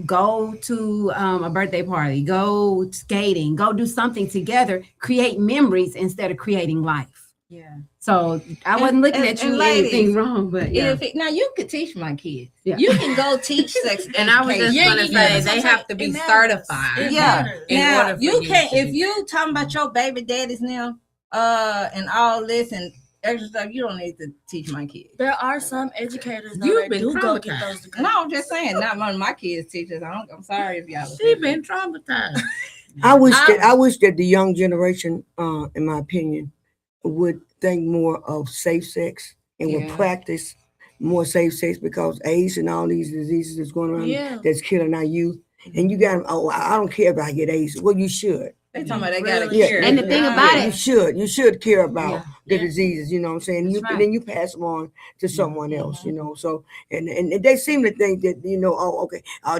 Go to a birthday party, go skating, go do something together, create memories instead of creating life. Yeah. So I wasn't looking at you anything wrong, but yeah. Now you could teach my kids. Yeah. You can go teach sex And I was just education. gonna say, they have to be certified. Yeah. in Now order for you you can't to if do you talking about your baby daddies now, and all this and extra stuff, you don't need to teach my kids. There are some educators though, You've that been do go get traumatized. those degrees. No, I'm just saying, not one of my kids teachers. I'm sorry if y'all. She been traumatized. I wish that the young generation, in my opinion, would think more of safe sex and would Yeah. practice more safe sex, because AIDS and all these diseases that's going around that's killing our youth. And you got, I don't care if I get AIDS. Well, you should. They talking about they got to Really? cure. And the thing about it- you should care about Yeah. the diseases, you know what I'm saying? That's right. And then you pass them on to someone else, you know. So and they seem to think that, you know,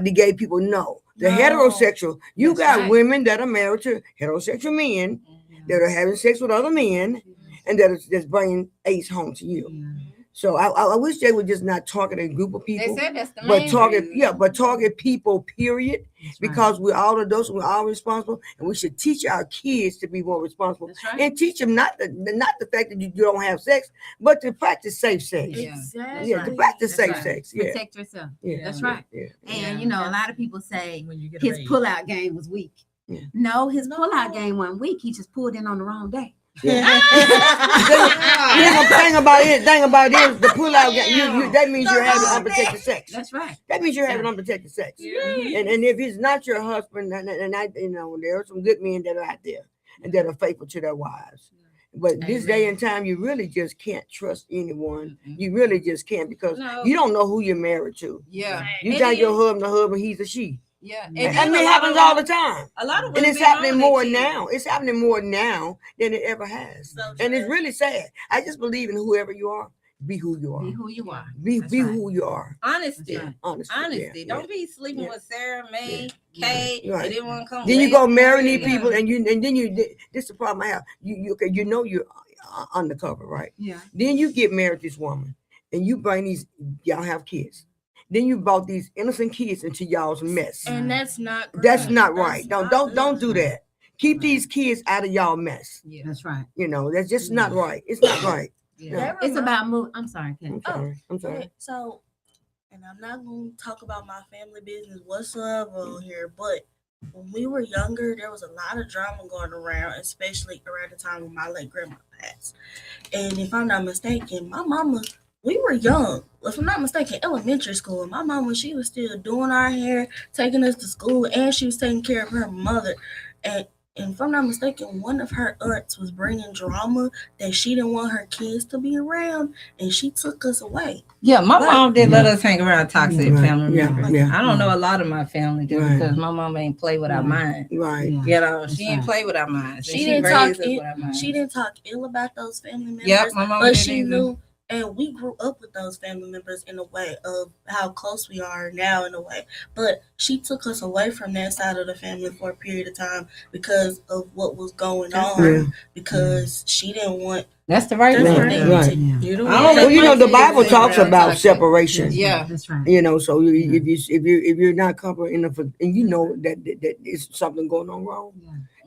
the gay people know. The heterosexual, you That's got right. women that are married to heterosexual men that are having sex with other men and that's bringing AIDS home to you. So I wish they would just not target a group of people, They said that's the but main target reason. target people, period. Because we're all adults, we're all responsible, and we should teach our kids to be more responsible and teach them not the fact that you don't have sex, but to practice safe sex. Exactly. Yeah, to practice That's safe right. sex. Yeah. Protect yourself. Yeah. That's right. Yeah. And you know, a lot of people say get his raised. pullout game was weak. Yeah. No, his pullout game wasn't weak. He just pulled in on the wrong day. Thing about it, the pullout game, that means you're having unprotected sex. That's right. That means you're having unprotected sex. And if it's not your husband, and I, you know, there are some good men that are out there and that are faithful to their wives. But this day and time, you really just can't trust anyone. You really just can't, because you don't know who you're married to. Yeah. You And think your then- husband, he's a she. Yeah. And it happens all the time. A lot of And women it's be wrong happening with more their now. It's happening more now than it ever has. And it's really sad. I just believe in whoever you are, be who you are. Be who you are. Be That's who right. you are. Honesty. Honesty. yeah, Don't be sleeping Yeah. with Sarah, May, Kay, Right. and then want to come. Then you late. go marry these Yeah. people, and then you. This is the problem I have. You know you're undercover, right? Yeah. Then you get married to this woman, and you bring these. Y'all have kids. Then you brought these innocent kids into y'all's mess. And that's not That's great. not right. That's Don't do that. Keep these kids out of y'all mess. Yeah. That's right. You know, that's just not right. It's not right. Yeah. It's about move. I'm sorry, Ken. I'm sorry. I'm sorry. Okay, so, and I'm not going to talk about my family business whatsoever on here, but when we were younger, there was a lot of drama going around, especially around the time when my late grandma passed. And if I'm not mistaken, my mama, we were young. If I'm not mistaken, elementary school. My mama, she was still doing our hair, taking us to school, and she was taking care of her mother. And if I'm not mistaken, one of her aunts was bringing drama that she didn't want her kids to be around, and she took us away. Yeah, my mom did let us hang around toxic Right. family Yeah, members. yeah. I don't know a lot of my family just Right. because my mom ain't play with our mind. Right. Yeah. You know, That's she ain't right. play with our minds. and She didn't talk. raised us with our minds. She didn't talk ill about those family members. Yep, my mom but didn't she either. knew, and we grew up with those family members in a way of how close we are now, in a way. But she took us away from that side of the family for a period of time because of what was going on. Yeah. Because she didn't want. That's the right That's thing. right. Right. You don't I don't Well, you know, the my Bible kids hang talks around about toxic. separation. Yeah. That's right. You know, so if you're not comfortable enough, and you know that is something going on wrong,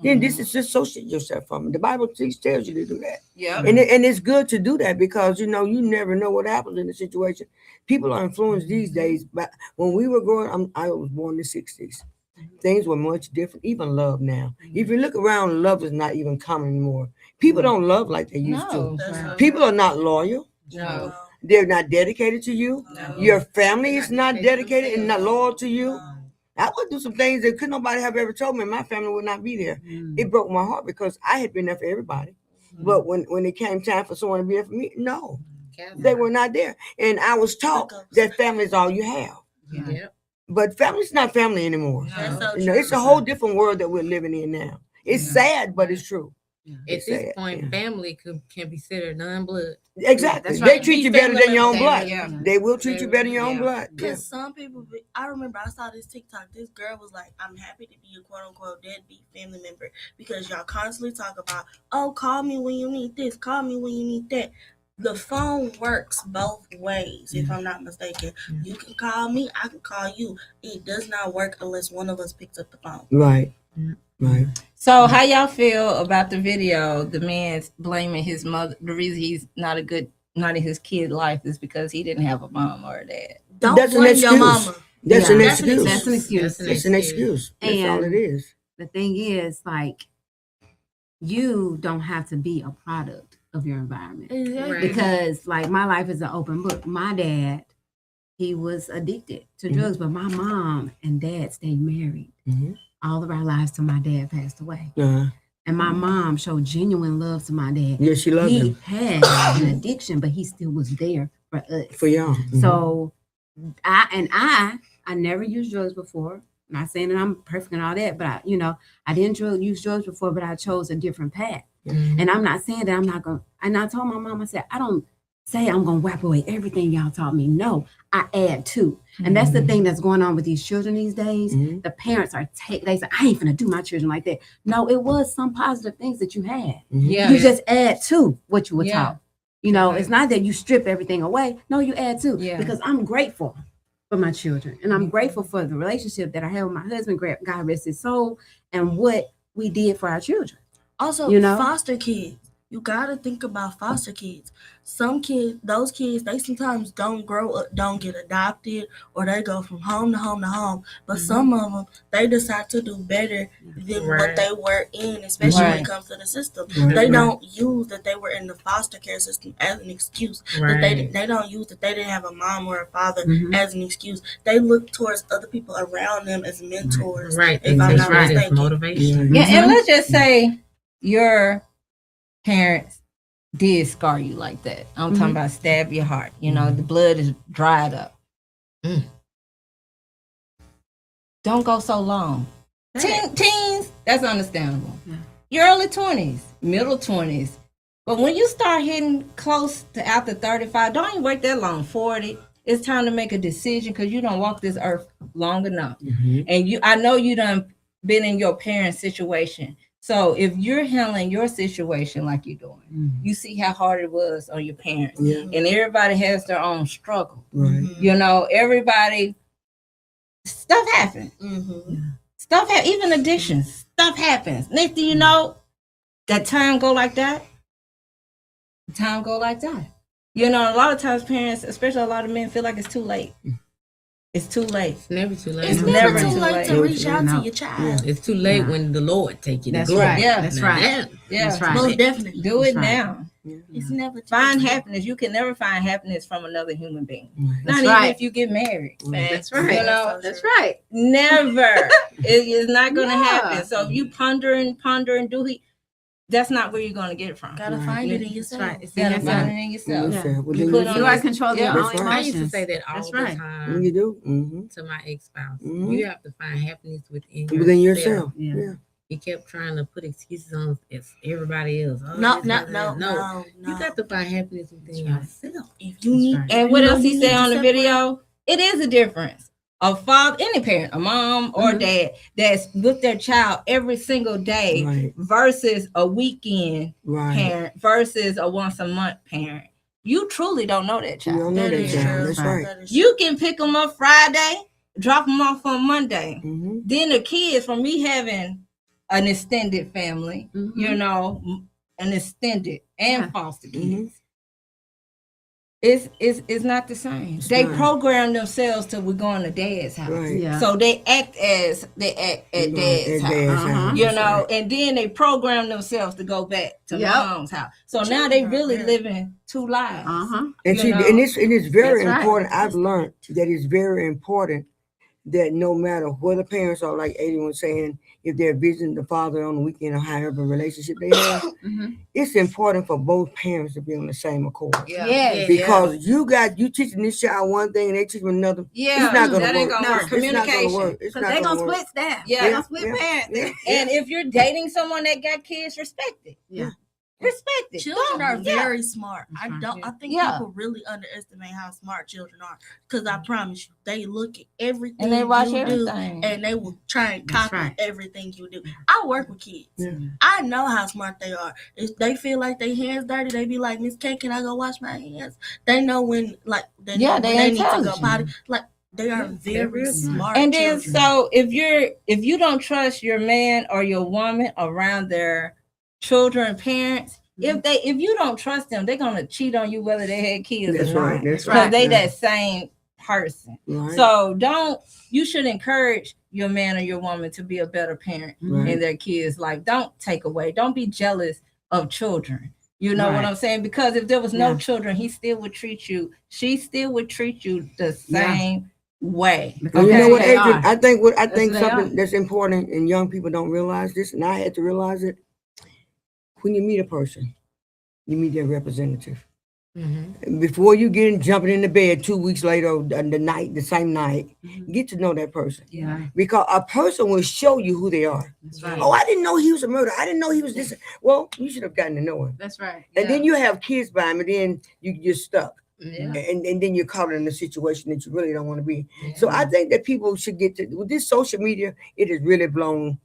then this is dissociate yourself from it. The Bible tells you to do that, Yeah. and it's good to do that because you know you never know what happens in the situation. People are influenced these days. But when we were growing, I was born in the '60s, things were much different. Even love now. If you look around, love is not even common anymore. People don't love like they used to. People are not loyal. No. They're not dedicated to you. No. Your family is not dedicated and not loyal to you. I would do some things that could nobody have ever told me. My family would not be there. It broke my heart because I had been there for everybody. But when it came time for someone to be there for me, no, they were not there. And I was taught that family is all you have. Yeah. But family's not family anymore. It's a whole different world that we're living in now. It's sad, but it's true. At this point, family can be considered non-blood. Exactly. They treat you better than your own blood. They will treat you better than your own blood. Because some people, I remember I saw this TikTok. This girl was like, I'm happy to be a quote-unquote deadbeat family member because y'all constantly talk about, oh, call me when you need this, call me when you need that. The phone works both ways, if I'm not mistaken. You can call me, I can call you. It does not work unless one of us picks up the phone. Right. Right. So how y'all feel about the video? The man's blaming his mother. The reason he's not in his kid's life is because he didn't have a mom or a dad. Don't blame your mama. That's an excuse. That's an excuse. It's an excuse. That's all it is. The thing is, like, you don't have to be a product of your environment. Exactly. Because, like, my life is an open book. My dad, he was addicted to drugs, but my mom and dad stayed married. All of our lives till my dad passed away. And my mom showed genuine love to my dad. Yeah, she loved him. He had an addiction, but he still was there for us. For y'all. So I never used drugs before. I'm not saying that I'm perfect and all that, but I didn't use drugs before, but I chose a different path. And I'm not saying that I'm not going to, and I told my mom, I said, I don't say I'm going to wipe away everything y'all taught me. No, I add to. And that's the thing that's going on with these children these days. The parents are they say, I ain't finna do my children like that. No, it was some positive things that you had. You just add to what you were taught. It's not that you strip everything away. No, you add to. Because I'm grateful for my children. And I'm grateful for the relationship that I have with my husband, God rest his soul, and what we did for our children. Also, foster kids. You gotta think about foster kids. Some kids, those kids, they sometimes don't grow up, don't get adopted, or they go from home to home to home. But some of them, they decide to do better than what they were in, especially when it comes to the system. They don't use that they were in the foster care system as an excuse. That they don't use that they didn't have a mom or a father as an excuse. They look towards other people around them as mentors. If I'm not mistaken. Motivation. Yeah, and let's just say your parents did scar you like that. I'm talking about stab your heart. The blood is dried up. Don't go so long. Teens, that's understandable. Your early 20s, middle 20s. But when you start hitting close to after 35, don't even wait that long, 40. It's time to make a decision because you don't walk this earth long enough. And I know you done been in your parents' situation. So if you're handling your situation like you're doing, you see how hard it was on your parents. And everybody has their own struggle. Everybody, stuff happens. Stuff even addictions, stuff happens. Next thing you know, that time go like that. Time go like that. A lot of times parents, especially a lot of men, feel like it's too late. It's too late. It's never too late. It's never too late to reach out to your child. It's too late when the Lord take you. That's right. Yeah, that's right. That's right. Most definitely. Do it now. It's never too find late. happiness. You can never find happiness from another human being. That's Not right. even if you get married. That's right. That's right. Never. It is not going to happen. So if you ponder and that's not where you're going to get it from. Gotta find it in yourself. You gotta find it in yourself. You are controlling your own I used to emotions. say that all the time. You do. To my ex-spouse. You have to find happiness within yourself. Yeah. He kept trying to put excuses on everybody else. No. You got to find happiness within yourself. If you need, and what else he said on the video? It is a difference. A father, any parent, a mom or dad that's with their child every single day versus a weekend parent versus a once a month parent. You truly don't know that child. You don't know that child. That's right. You can pick them up Friday, drop them off on Monday. Then the kids, from me having an extended family, an extended and foster kids. It's not the same. They program themselves to we're going to dad's house. Right. Yeah. So they act at dad's house. You know, and then they program themselves to go back to mom's house. So now they really living two lives. And see, and it's very important. I've learned that it's very important that no matter what the parents are, like Adrian was saying, if they're visiting the father on the weekend or however relationship they have, it's important for both parents to be on the same accord. Because you teaching this child one thing and they teach them another. It's not gonna work. Communication. It's Because they're going to split staff. Yeah. They're going to split parents. And if you're dating someone that got kids, respect it. Respect it. Children are very smart. I think people really underestimate how smart children are. Because I promise you, they look at everything and they watch you everything. do, and they will try and copy everything you do. I work with kids. I know how smart they are. If they feel like their hands dirty, they be like, Miss K, can I go wash my hands? They know when, like, they need to go potty. Like, they are very smart. And then, children. so if you don't trust your man or your woman around their children, parents, if you don't trust them, they're gonna cheat on you whether they had kids or not. Because they that same person. So you should encourage your man or your woman to be a better parent in their kids' life. Don't take away. Don't be jealous of children. You know what I'm saying? Because if there was no children, he still would treat you. She still would treat you the same way. You know what, Adrian? I think something that's important, and young people don't realize this, and I had to realize it. When you meet a person, you meet their representative. Before you jumping into bed 2 weeks later, or the same night, get to know that person. Because a person will show you who they are. Oh, I didn't know he was a murderer. I didn't know he was this. Well, you should have gotten to know him. That's right. And then you have kids by him, and then you're stuck. And then you're caught in a situation that you really don't want to be. So I think that people should get to, with this social media, it has really blown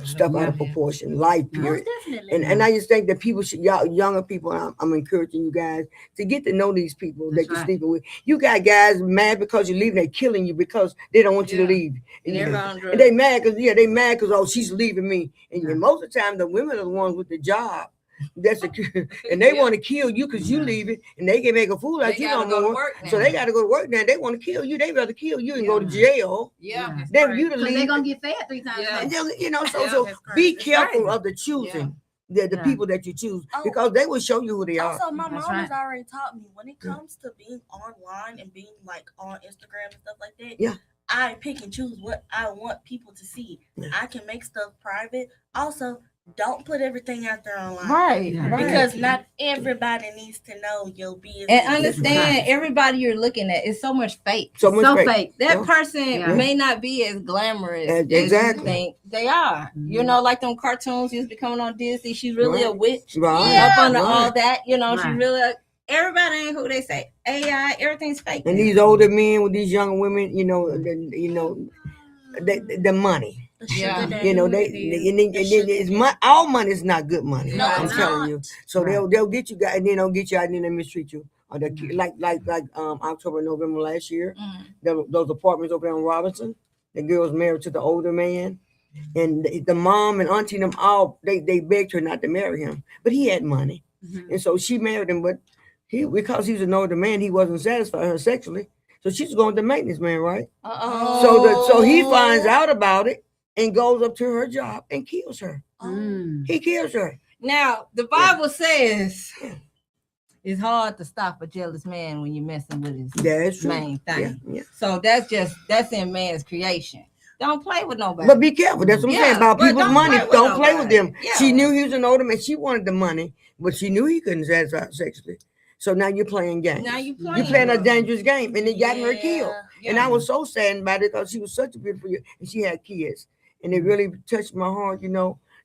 stuff out of proportion, life period. And I just think that people should, younger people, I'm encouraging you guys to get to know these people that you're sleeping with. You got guys mad because you're leaving, they're killing you because they don't want you to leave. And they mad because oh, she's leaving me. And most of the time the women are the ones with the job. And they want to kill you because you leave it, and they can make a fool out of you no more. So they got to go to work now. They want to kill you. They rather kill you and go to jail. Than you to leave. They're gonna get fed 3 times. You know, so be careful of the choosing. The people that you choose, because they will show you who they are. Also, my mom has already taught me when it comes to being online and being like on Instagram and stuff like that. I pick and choose what I want people to see. I can make stuff private. Also, don't put everything out there online. Because not everybody needs to know your business. And understand, everybody you're looking at is so much fake. So fake. That person may not be as glamorous as you think they are. You know, like them cartoons used to be coming on Disney. She's really a witch. Up under all that, you know, she really everybody ain't who they say. AI, everything's fake. And these older men with these younger women, the money. You know, all money is not good money. I'm telling you. So they'll get you guys, and then they'll get you out and then they mistreat you. Or like October, November last year, those apartments over there in Robinson, the girl was married to the older man, and the mom and auntie and them all they begged her not to marry him, but he had money, and so she married him. But because he was an older man, he wasn't satisfying her sexually, so she's going to the maintenance man, right? So he finds out about it and goes up to her job and kills her. He kills her. Now, the Bible says it's hard to stop a jealous man when you're messing with his main thing. So that's in man's creation. Don't play with nobody. But be careful. That's what I'm saying about people's money. Don't play with them. She knew he was an older man. She wanted the money, but she knew he couldn't satisfy her sexually. So now you're playing games. You're playing a dangerous game, and it got her killed. And I was so saddened about it because she was such a beautiful girl, and she had kids. And it really touched my heart,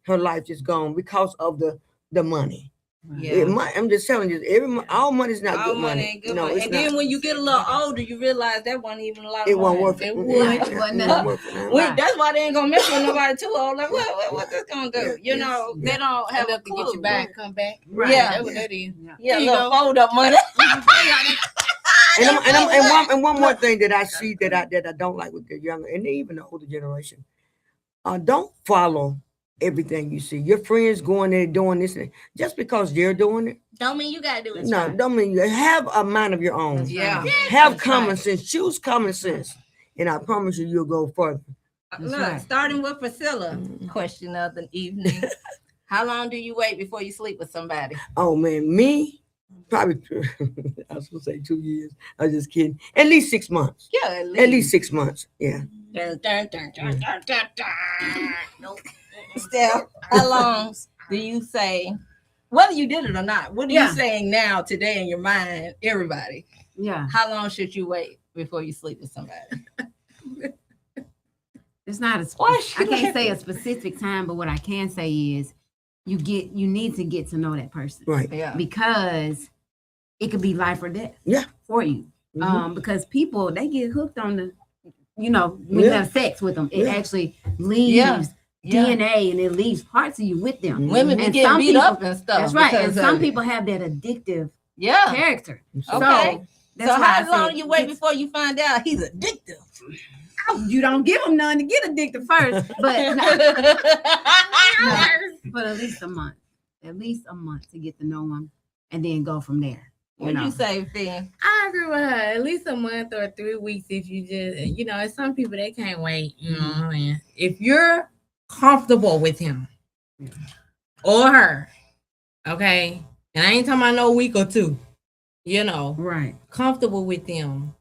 her life just gone because of the money. I'm just telling you, all money is not good money. Ain't good money. And then when you get a little older, you realize that wasn't even a lot of money. It wasn't worth it. That's why they ain't gonna mess with nobody too old. Like, what this gonna do? They don't have to get you back, come back. Right. That's what that is. Little fold up money. And one more thing that I see that I don't like with the younger and even the older generation. Don't follow everything you see. Your friends going there doing this, and just because they're doing it, Don't mean you gotta do it. No, don't mean you have a mind of your own. Yeah. Have common sense. Choose common sense. And I promise you, you'll go further. Look, starting with Priscilla, question of the evening. How long do you wait before you sleep with somebody? Oh, man, me? Probably, I was going to say 2 years. I was just kidding. At least 6 months. Yeah, At least 6 months. Yeah. Nope. Steph, how long do you say, whether you did it or not, what are you saying now, today in your mind, everybody? Yeah. How long should you wait before you sleep with somebody? It's not a I can't say a specific time, but what I can say is you need to get to know that person. Right. Yeah. Because it could be life or death. Yeah. For you. Mhm. Because people, they get hooked on the, when you have sex with them, it actually leaves DNA and it leaves parts of you with them. Women be And getting some beat people- up and stuff. That's right. And because some of it. people have that addictive Yeah. character. Okay. that's So why I how long said you wait before you find out he's addictive? you don't give them none to get addicted first, but but at least a month. At least a month to get to know them and then go from there. What'd you say, Finn? I agree with her. At least a month or 3 weeks if you just, and some people, they can't wait. You know what I mean? If you're comfortable with him or her, okay? And I ain't talking about no week or two, Right. comfortable with them,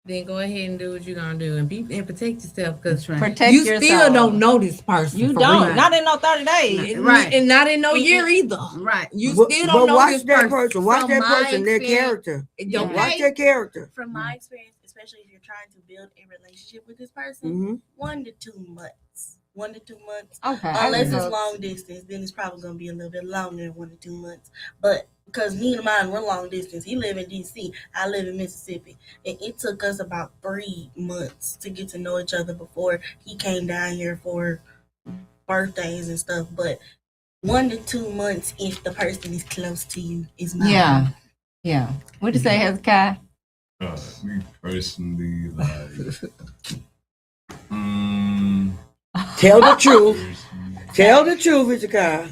then go ahead and do what you're going to do and protect yourself because Protect you yourself. still don't know this person. You for don't. real. Not in no 30 days. Right. And not in no year either. Right. You But still don't know watch this that person. person. Watch From that my person, their experience- character. Don't Watch their character. From my experience, especially if you're trying to build a relationship with this person, Mhm. 1 to 2 months. 1 to 2 months. Okay. Unless it's long distance, then it's probably gonna be a little bit longer than 1 to 2 months. But because me and mine, we're long distance. He live in DC, I live in Mississippi, and it took us about 3 months to get to know each other before he came down here for birthdays and stuff. But 1 to 2 months, if the person is close to you, is my Yeah. What'd you say, Hezekiah? Me personally, Tell the truth. Tell the truth, Hezekiah.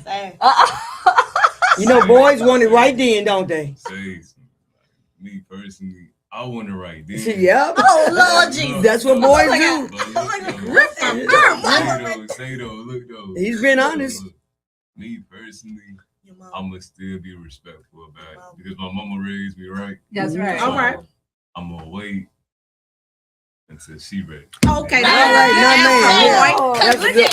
Boys want it right then, don't they? Say something. Me personally, I want it right then. Yep. Oh, Lord Jesus. That's what boys do. Say though, look though. He's been honest. Look, me personally, I'm gonna still be respectful about it because my mama raised me right. That's right. So All right. I'm gonna wait until she ready. Okay. All right, now, man. That's a good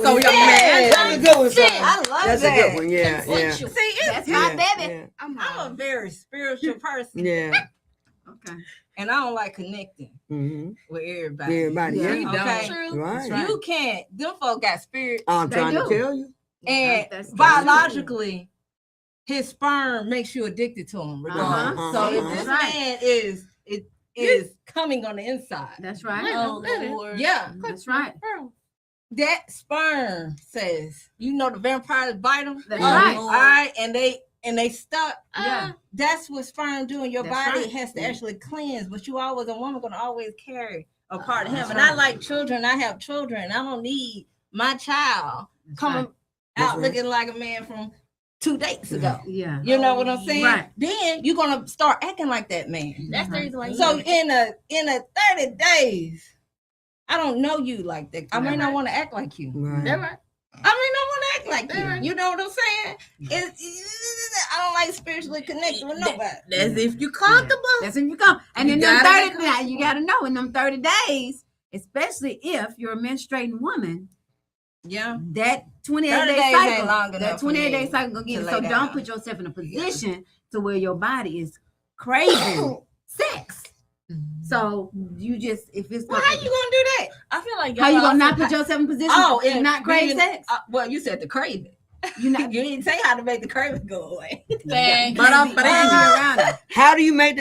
So, young man. That's a good one, son. I love That's that. a good one. Yeah, yeah. See, it's Yeah, my baby. yeah. I'm a very spiritual person. Yeah. Okay. And I don't like connecting Mm-hmm. with everybody. Everybody, yeah. You okay? True. Right. You can't. Them folk got spirit. I'm They trying to do. tell you. And That's biologically, his sperm makes you addicted to him. Regardless. Uh-huh, So if uh-huh. this man is coming on the inside. That's right. Oh, Lord. Yeah. That's right. That sperm says, the vampires bite them. That's right. All right, and they stuck. Yeah. That's what sperm do in your That's body. right. It has to actually cleanse, but a woman gonna always carry a part of him. That's And right. I like children. I have children. I don't need my child That's coming right. That's out right. looking like a man from 2 dates ago. Yeah. You know what I'm saying? Right. Then you're gonna start acting like that man. That's the reason why. So in a 30 days, I don't know you like that. I may not want to act like you. Right. That's right. I may not want to act like Right. you. You know what I'm saying? I don't like spiritually connected with nobody. That's if you comfortable. That's when you come. And You in them gotta 30 now, you gotta know in them 30 days, especially if you're a menstruating woman, Yeah. that 28 30 day days cycle, ain't long enough that for 28 day me cycle gonna get to it. lay So down. don't put yourself in a position to where your body is craving sex. So you just if it's Well, how you gonna do that? I feel like how you y'all gonna not also- put yourself in position and to not crave being- sex? Well, you said to crave it. You not You didn't say how to make the craving go away. Thank but you. but around it. How do you make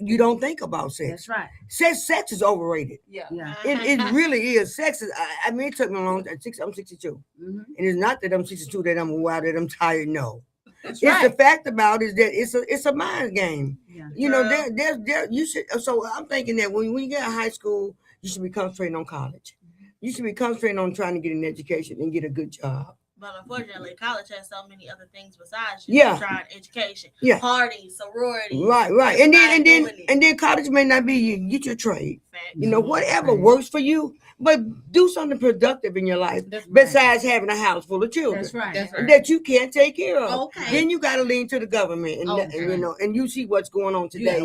you don't think about sex? That's right. Sex is overrated. Yeah. Yeah. It really is. Sex is. I mean, it took me a long time. I'm 62, Mhm. and it's not that I'm 62 that I'm wild that I'm tired. No, That's it's right. the fact about is that it's a mind game. Yeah. You know, there you should. So I'm thinking that when you get out of high school, you should be concentrating on college. You should be concentrating on trying to get an education and get a good job. But unfortunately, college has so many other things besides just Yeah. trying education. Yeah. Parties, sororities. Right. And then college may not be you. Get your trade. You know, whatever works for you. But do something productive in your life besides having a house full of children. That's right. That you can't take care of. Okay. Then you got to lean to the government, and you know, and you see what's going on today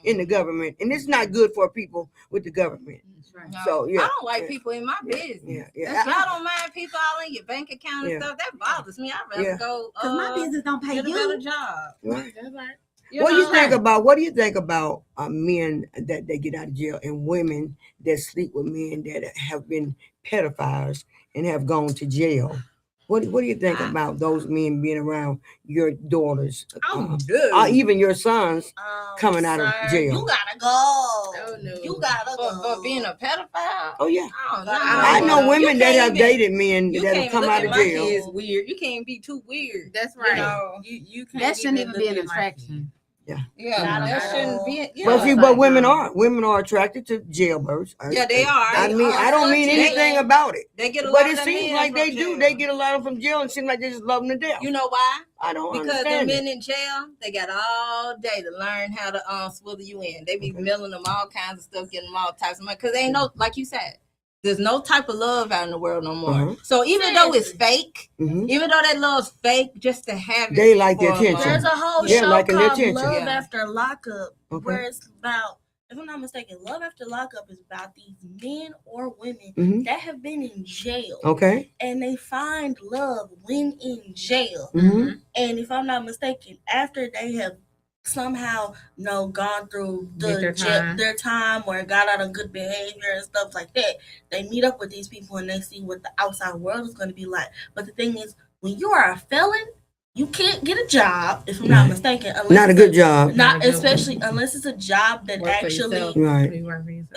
in the government, and it's not good for people with the government. No, So yeah, I don't like people in my business. Yeah. Y'all don't mind people all in your bank account and stuff. That bothers me. I'd rather go Because my business don't pay get a you. better job. Right. That's right. What do you think about men that they get out of jail and women that sleep with men that have been pedophiles and have gone to jail? What do you think about those men being around your daughters, even your sons coming out of jail? You gotta go. Oh, no. You gotta go. For being a pedophile? Oh yeah, I know women that have dated men that have come out of jail. Kids weird. You can't be too weird. That's right. You know? You can't That shouldn't even be an look at my attraction. Yeah, that shouldn't be. But women are attracted to jailbirds. Yeah, they are. I mean, I don't mean anything about it. They get a lot but of it seems men like they from do. jail. They get a lot of them from jail, and it seems like they just love them to death. You know why? I don't Because the understand men it. in jail, they got all day to learn how to swindle you in. They be milling them all kinds of stuff, getting them all types of money. Because they ain't no, like you said, there's no type of love out in the world no more. So even though it's fake, even though that love's fake, just to have it, They like the attention. There's a whole Yeah, show liking the called attention. Love Yeah. After Lockup, Okay. where it's about, if I'm not mistaken, Love After Lockup is about these men or women Mhm. that have been in jail. Okay. And they find love when in jail. Mhm. And if I'm not mistaken, after they have somehow gone through Get their time. or got out of good behavior and stuff like that, they meet up with these people and they see what the outside world is going to be like. But the thing is, when you are a felon, you can't get a job, if I'm not mistaken. Unless Not a it's good job. Not especially unless it's a job that Work for actually yourself. Right.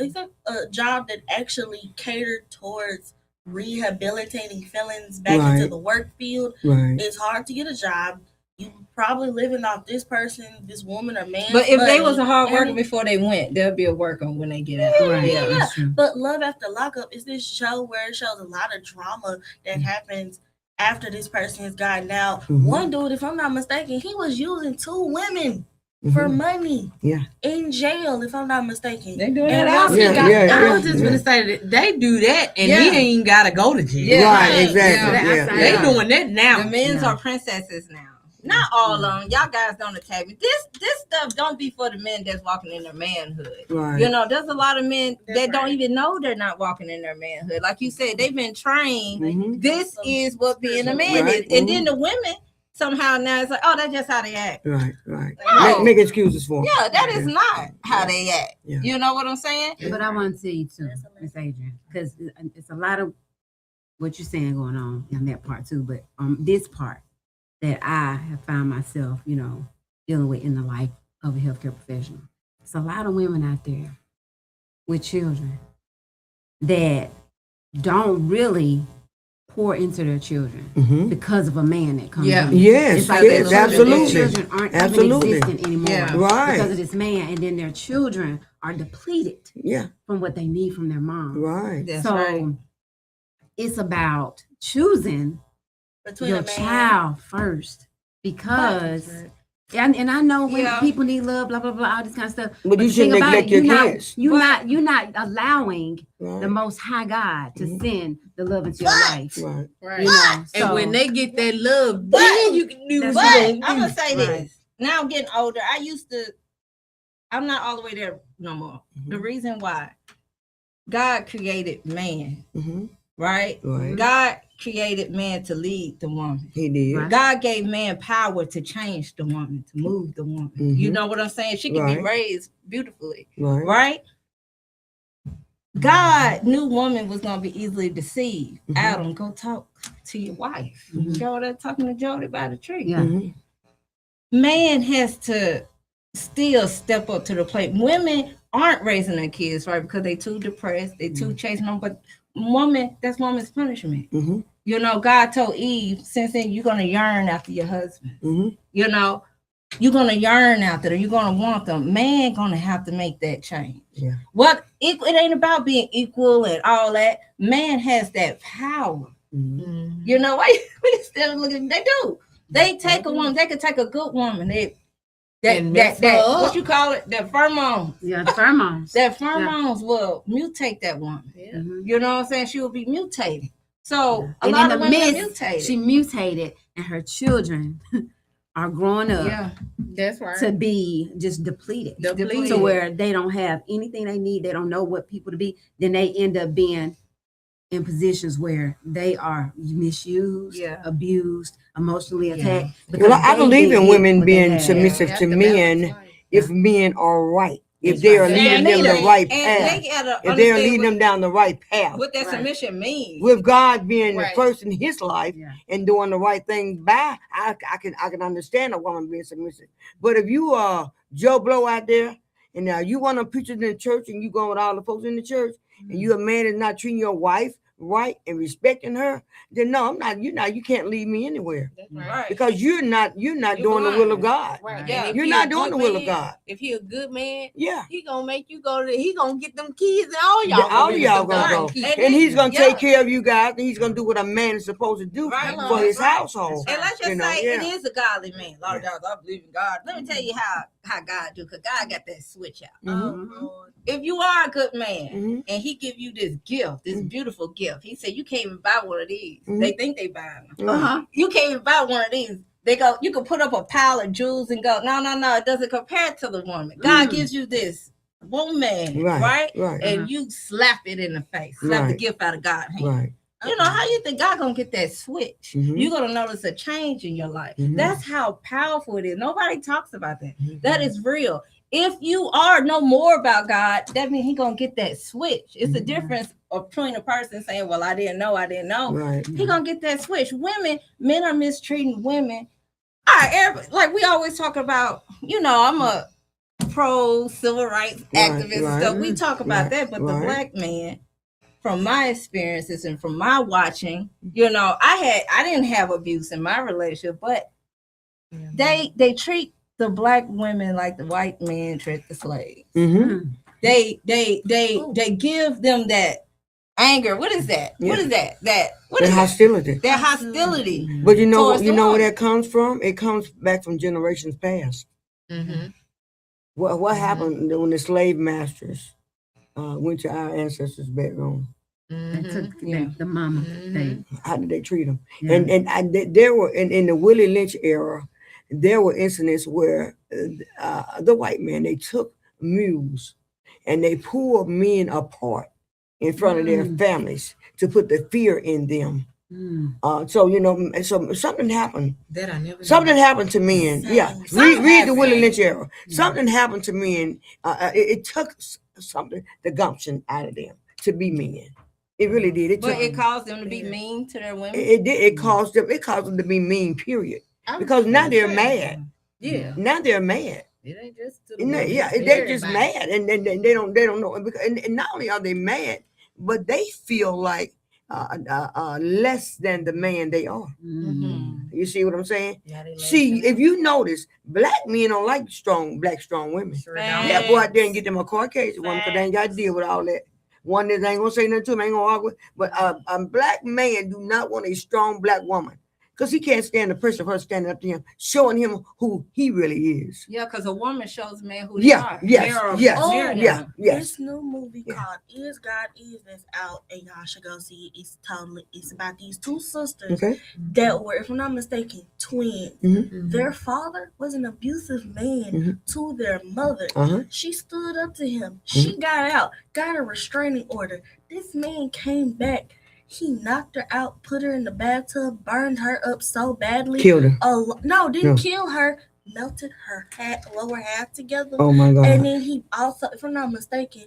it's a job that actually catered towards rehabilitating felons back into Right. the work field. Right. It's hard to get a job. You probably living off this person, this woman or man. But if they was a hard worker before they went, they'll be a worker when they get out. Yeah. But Love After Lockup is this show where it shows a lot of drama that happens after this person has gotten out. Mhm. One dude, if I'm not mistaken, he was using 2 women for money Yeah. in jail, if I'm not mistaken. They do And that once he out got there. out, I was just gonna say that they do that, and Yeah. he ain't gotta go to jail. Yeah. Right, exactly. Yeah. Yeah. They doing that now. The men's are princesses now. Not all of them. Y'all guys don't attack me. This stuff don't be for the men that's walking in their manhood. Right. You know, there's a lot of men that don't even know they're not walking in their manhood. Like you said, they've been trained. Mhm. This is what being a man Right. is. And then the women somehow now it's like, oh, that's just how they act. Right. No. Make excuses for 'em. Yeah, that is not how they act. Yeah. You know what I'm saying? But I want to tell you too, Miss Adrian, because it's a lot of what you're saying going on in that part too. But this part that I have found myself, dealing with in the life of a healthcare professional, it's a lot of women out there with children that don't really pour into their children Mhm. because of a man that comes Yeah. in. Yes, It's like yes, their absolutely. children aren't Absolutely. even existent anymore Yeah. Right. because of this man, and then their children are depleted Yeah. from what they need from their mom. Right. That's so right. it's about choosing between your a man. child first, because and I know when Yeah. people need love, blah blah blah, all this kind of stuff. But you the shouldn't thing about neglect it, your you're kids. you're not allowing Right. the Most High God to Mhm. send the love into your life. Right. Right. You know, And so when they get that love, then you can do That's what But you I'm gonna gonna do. say Right. this. Now I'm getting older. I'm not all the way there no more. The reason why God created man, Mhm. right? Right. God created man to lead the woman. He did. Right. God gave man power to change the woman, to move the woman. You know what I'm saying? She can be Right. raised beautifully, Right. right? God knew woman was gonna be easily deceived. Adam, go talk to your wife. Jody talking to Jody by the tree. yeah, Mhm. Man has to still step up to the plate. Women aren't raising their kids right because they too depressed, they too chasing them. But that's woman's punishment. Mhm. You know, God told Eve, since then you're gonna yearn after your husband. Mhm. You know, you're gonna yearn after them. You're gonna want them. Man gonna have to make that change. Yeah. It ain't about being equal and all that. Man has that power You know why? We still looking. They do. They take a woman. They can take a good woman. That what you call it? That pheromones. Yeah, the pheromones. That pheromones will mutate that woman. Yeah. You know what I'm saying? She will be mutated. So a And lot in of the women are midst, mutated. she mutated, and her children are growing up. Yeah, that's right. To be just depleted to where they don't have anything they need. They don't know what people to be. Then they end up being in positions where they are misused, abused, emotionally attacked. Well, I believe in women being submissive to men if men are right. If they are leading them the right path. If they are leading them down the right path. What that submission means. With God being the first in his life and doing the right thing by, I can understand a woman being submissive. But if you are Joe Blow out there and now you want to preach it in the church and you going with all the folks in the church and you a man that's not treating your wife right and respecting her, then no, I'm not. You can't lead me anywhere. Right. Because you're not doing the will of God. Right. Yeah. You're not doing the will of God. If he a good man, yeah, he gonna make you go to. He gonna get them kids and all y'all. All y'all gonna go, and he's gonna take care of you guys. And he's gonna do what a man is supposed to do for his household. And let's just say it is a godly man. A lot of guys, I believe in God. Let me tell you how God do, because God got that switch out. If you are a good man and he give you this gift, this beautiful gift, he said you can't even buy one of these. They think they buying them. You can't even buy one of these. They go, you can put up a pile of jewels and go, no, it doesn't compare to the woman. God gives you this woman, right? And you slap it in the face, slap the gift out of God's hand. Right. You know, how you think God gonna get that switch? You're gonna notice a change in your life. That's how powerful it is. Nobody talks about that. That is real. If you are know more about God, that means he gonna get that switch. It's a difference between a person saying, well, I didn't know. Right. He gonna get that switch. Men are mistreating women. All right, like we always talk about, I'm a pro civil rights activist. So we talk about that, but the black man, from my experiences and from my watching, I didn't have abuse in my relationship, but they treat the black women like the white man treat the slaves. They give them that anger. What is that? What is that? What is hostility. That hostility. But you know where that comes from? It comes back from generations past. What happened when the slave masters went to our ancestors' bedroom? They took the mama thing. How did they treat them? And there were in the Willie Lynch era, there were incidents where the white men, they took mules and they pulled men apart in front of their families to put the fear in them. So something happened. Something happened to men. Read the Willie Lynch era. Something happened to men. It took something, the gumption out of them to be men. It really did. It caused them to be mean to their women. It did. It caused them to be mean. Period. Because now they're mad. Yeah. Now they're mad. It ain't just they're just mad, and they don't know. And not only are they mad, but they feel like less than the man they are. You see what I'm saying? See, if you notice, black men don't like black strong women. They'll go out there and get them a Caucasian woman because they ain't got to deal with all that. One that ain't gonna say nothing to them, ain't gonna argue. But a black man do not want a strong black woman. Because he can't stand the pressure of her standing up to him, showing him who he really is. Yeah, because a woman shows a man who they are. Yes. This new movie called Is God Is that's out, and y'all should go see it. It's about these two sisters that were, if I'm not mistaken, twins. Their father was an abusive man to their mother. She stood up to him. She got out, got a restraining order. This man came back. He knocked her out, put her in the bathtub, burned her up so badly. Killed her. Didn't kill her. Melted her lower half together. Oh my God. And then he also, if I'm not mistaken,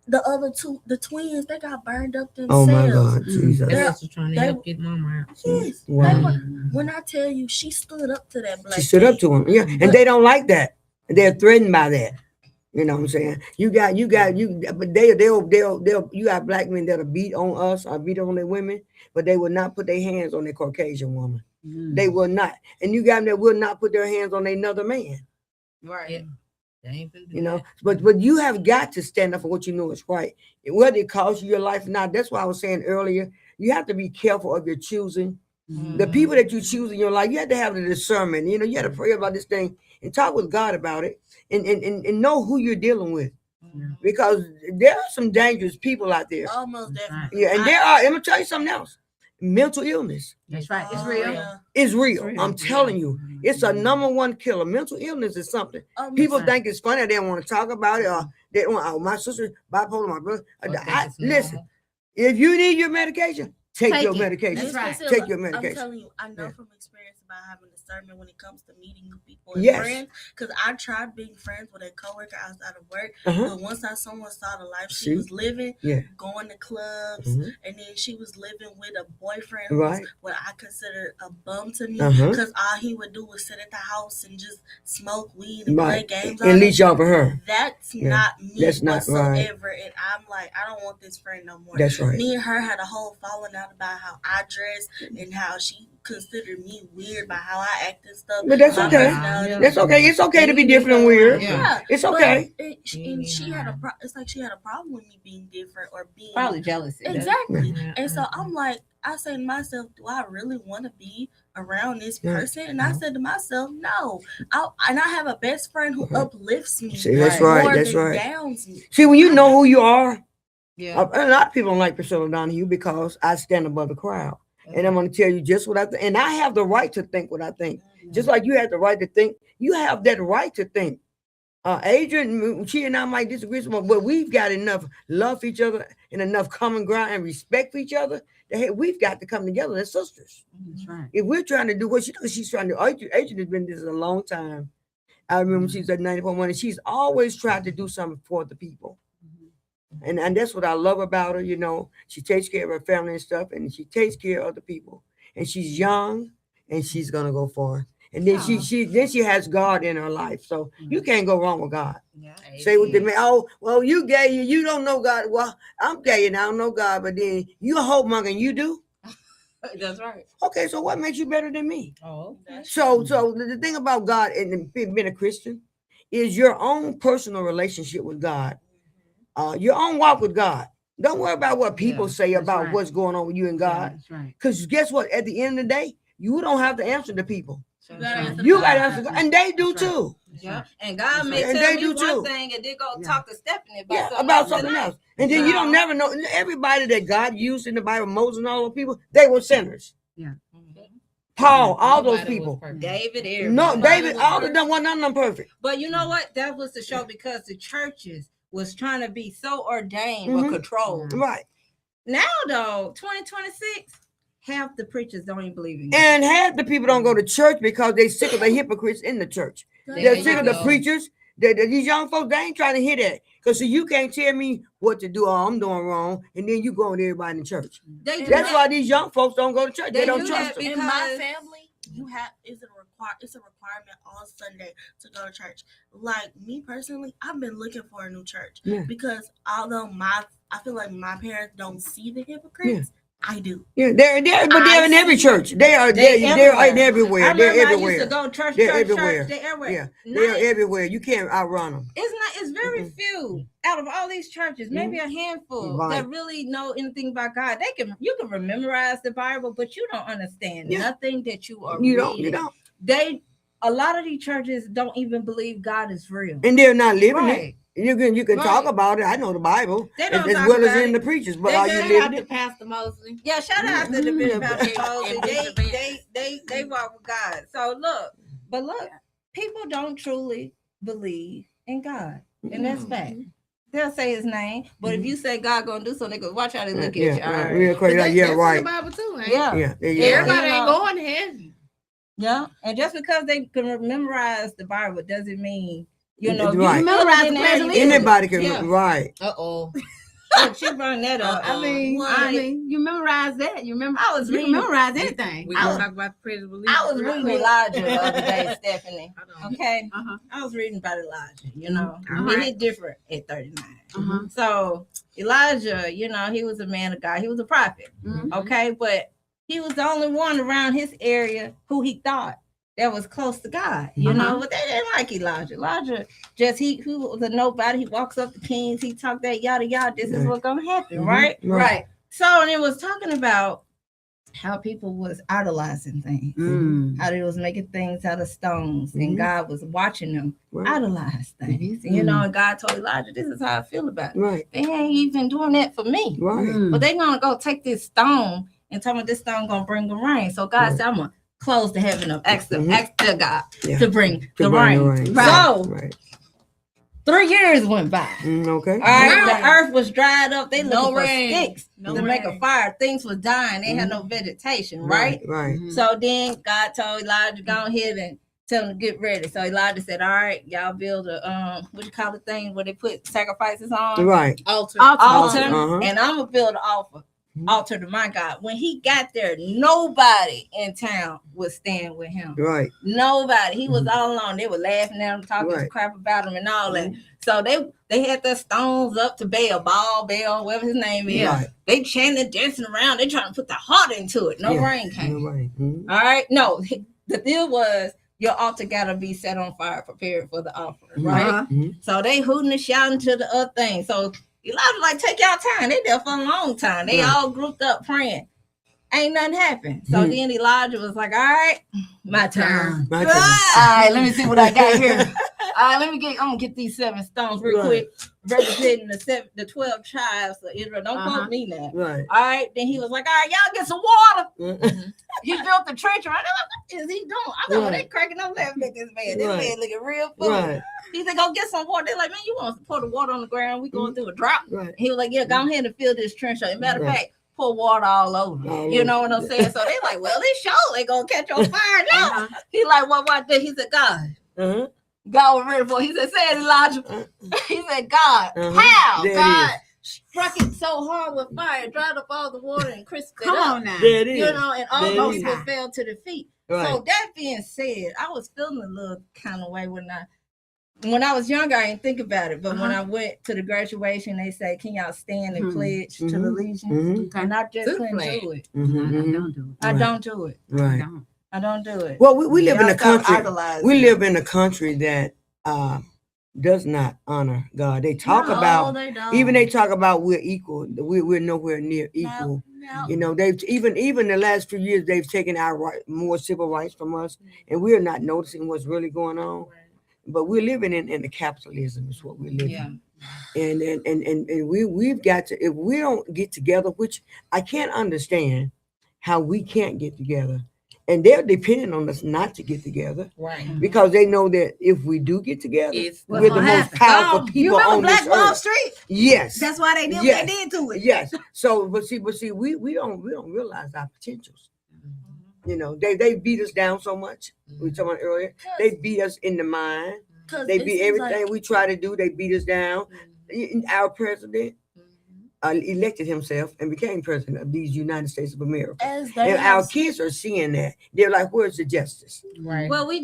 the other two, the twins, they got burned up themselves. Oh my God, Jesus. They're also trying to help get mama out. Yes. Wow. When I tell you, she stood up to that black. She stood up to him. Yeah. And they don't like that. They're threatened by that. You know what I'm saying? But they'll you got black men that'll beat on us or beat on their women, but they will not put their hands on their Caucasian woman. They will not. And you got them that will not put their hands on another man. Right. You know, but you have got to stand up for what you know is right, whether it costs you your life or not. That's why I was saying earlier, you have to be careful of your choosing. The people that you choose in your life, you have to have the discernment. You know, you have to pray about this thing and talk with God about it, and know who you're dealing with, because there are some dangerous people out there. Almost definitely. Yeah, and there are. I'm gonna tell you something else. Mental illness. That's right. It's real. Yeah. It's real. I'm telling you, it's a number one killer. Mental illness is something. People think it's funny. They don't want to talk about it, or they don't. Oh, my sister bipolar. My brother. Listen, if you need your medication, take your medication. That's right. Take your medication. I'm telling you, I know from experience about having discernment when it comes to meeting new people and Yes. friends. Because I tried being friends with a coworker outside of work, but once someone saw the life she was living, going to clubs, and then she was living with a boyfriend who was what I considered a bum to me, because all he would do was sit at the house and just smoke weed and play games. And leech off of her. That's not me That's not whatsoever. right. And I'm like, I don't want this friend no more. That's right. Me and her had a whole falling out about how I dress and how she considered me weird by how I act and stuff. But that's okay. That's okay. It's okay to be different and weird. Yeah, It's okay. And she had a it's like she had a problem with me being different or being Probably jealousy. Exactly. And so I'm like, I say to myself, do I really want to be around this person? And I said to myself, no. And I have a best friend who uplifts me. See, that's right. More That's than right. downs me. See, when you know who you are, Yeah. a lot of people don't like Priscilla Donahue because I stand above the crowd. And I'm going to tell you just what I think. And I have the right to think what I think. Just like you have the right to think. You have that right to think. Adrian, she and I might disagree some, but we've got enough love for each other and enough common ground and respect for each other that hey, we've got to come together as sisters. That's right. If we're trying to do what she does, she's trying to. Adrian has been this a long time. I remember she's at 94.1, and she's always tried to do something for the people. And that's what I love about her. You know, she takes care of her family and stuff, and she takes care of other people. And she's young, and she's gonna go far. And then she has God in her life, so you can't go wrong with God. Say with the man, oh well, you gay, you don't know God. Well, I'm gay and I don't know God, but then you a hope monger and you do. That's right. Okay, so what makes you better than me? Oh, okay. So the thing about God and being a Christian is your own personal relationship with God. Your own walk with God. Don't worry about what people say about what's going on with you and God. Because guess what? At the end of the day, you don't have to answer to people. You got to answer God. And they do too. Yeah. And God may And tell they me do one too. thing and then go talk to Stephanie About something else. And then you don't never know. Everybody that God used in the Bible, Moses and all those people, they were sinners. Yeah. Paul, all those people. David, everybody. No, David, all of them, none of them perfect. But you know what? That was the show because the churches was trying to be so ordained or controlled. Right. Now, though, 2026, half the preachers don't even believe in God. And half the people don't go to church because they sick of the hypocrites in the church. They're sick of the preachers. These young folks, they ain't trying to hear that. Because you can't tell me what to do or I'm doing wrong, and then you go with everybody in church. That's why these young folks don't go to church. They don't trust them. In my family, it's a requirement on Sunday to go to church. Like me personally, I've been looking for a new church because although I feel like my parents don't see the hypocrites, I do. Yeah, they're in every church. They're everywhere. They're everywhere. I used to go church. They're everywhere. They're everywhere. Yeah, they're everywhere. You can't outrun them. It's very few out of all these churches, maybe a handful that really know anything about God. You can memorize the Bible, but you don't understand nothing that you are reading. You don't. A lot of these churches don't even believe God is real, and they're not living it. You can talk about it. I know the Bible as well as in the preachers, but are you living it? Pastor Mosley. Yeah, shout out to the Bishop Pastor Mosley. They walk with God. So look, people don't truly believe in God, and that's fact. They'll say His name, but if you say God gonna do something, they go watch how they look at you. All right. Real crazy. Yeah, right. The Bible too, ain't Everybody ain't going to heaven. Yeah, and just because they can memorize the Bible doesn't mean. You know, right. You memorize the anybody can right. She brought that up. I mean, you memorize that. You remember? I was reading. Memorize anything. We gonna talk about the prison believers. I was reading Elijah the other day, Stephanie. Okay, I was reading about Elijah. You know, and he's different at 39. So Elijah, you know, he was a man of God. He was a prophet. Okay, but he was the only one around his area who he thought that was close to God, you know, but they didn't like Elijah. Elijah just he was a nobody. He walks up to kings, he talked that yada yada. This is what's gonna happen, right? Right. So and it was talking about how people was idolizing things, how they was making things out of stones, and God was watching them idolize things. You know, and God told Elijah, "This is how I feel about it. Right. They ain't even doing that for me, but they gonna go take this stone and tell me this stone gonna bring the rain." So God said, "I'm gonna close the heaven up, ask their God to bring the rain." So 3 years went by. Okay. All right, the earth was dried up. They looking for sticks to make a fire. Things was dying. They had no vegetation, right? Right. So then God told Elijah, go ahead and tell them to get ready. So Elijah said, all right, y'all build a what you call the thing where they put sacrifices on? Right. Altar. Uh-huh. And I'm gonna build an altar to my God. When he got there, nobody in town would stand with him. Right. Nobody. He was all alone. They were laughing at him, talking crap about him and all that. So they had their stones up to Baal, whatever his name is. Right. They chanting, dancing around. They trying to put the heart into it. No rain came. No rain. All right. No, the deal was your altar gotta be set on fire, prepared for the offering, right? So they hooting and shouting to the other thing. So Elijah like, take y'all time. They there for a long time. They all grouped up praying. Ain't nothing happened. So then Elijah was like, all right, my turn. My turn. All right, let me see what I got here. All right, I'm gonna get these 7 stones real quick, representing the 12 tribes of Israel. Don't quote me now. Right. All right, then he was like, all right, y'all get some water. He built the trench around. What is he doing? I know they cracking up laughing at this man. This man looking real funny. He said, go get some water. They're like, man, you want to pour the water on the ground? We going through a drought. He was like, yeah, go ahead and fill this trench up. As a matter of fact, pour water all over. You know what I'm saying? So they like, well, this show ain't gonna catch on fire now. He like, what this? He said, God. God was ready for it. He said, say it, Elijah. He said, God, how? God struck it so hard with fire, dried up all the water and crisped it up. Come on now. You know, and all those people fell to the feet. So that being said, I was feeling a little kind of way when I was younger. I didn't think about it, but when I went to the graduation, they say, "Can y'all stand and pledge to the allegiance?" And I just couldn't do it. I don't do it. Right. I don't do it. Well, we live in a country. We live in a country that does not honor God. They talk about, they talk about we're equal. We're nowhere near equal. No. You know, they've even the last few years they've taken our more civil rights from us, and we're not noticing what's really going on. But we're living in the capitalism is what we're living. And we've got to, if we don't get together, which I can't understand how we can't get together. And they're depending on us not to get together, right? Because they know that if we do get together, we're the most powerful people on this earth. Wall Street? Yes, that's why they did what they did to it. Yes. So, but see, we don't realize our potentials. You know, they beat us down so much. We were talking about earlier. They beat us in the mind. They beat everything we try to do. They beat us down. Our president elected himself and became president of these United States of America. And our kids are seeing that. They're like, where's the justice? Right. Well, we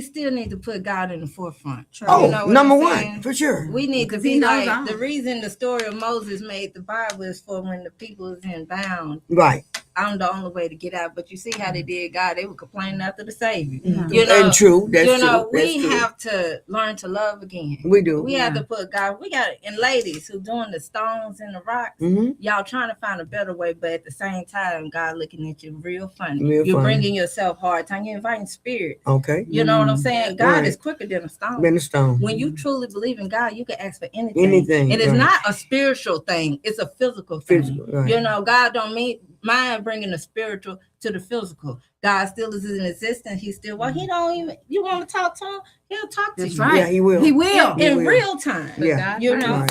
still need to put God in the forefront. Oh, you know number one, for sure. We need to be like, the reason the story of Moses made the Bible is for when the people is in bound. Right. I'm the only way to get out. But you see how they did God. They were complaining after the Savior. Mm-hmm. You know, and true. That's you know, true. we have to learn to love again. We do. We have to put God. We got and ladies who doing the stones and the rocks. Y'all trying to find a better way, but at the same time, God looking at you real funny. You're bringing yourself hard time. You're inviting spirit. Okay. You know what I'm saying? God is quicker than a stone. Than a stone. When you truly believe in God, you can ask for anything. Anything. And it's not a spiritual thing. It's a physical thing. You know, God don't mind bringing the spiritual to the physical. God still is in existence. He still, he don't even, you want to talk to him, he'll talk to you. That's right. Yeah, he will. He will. In real time. Yeah. You know,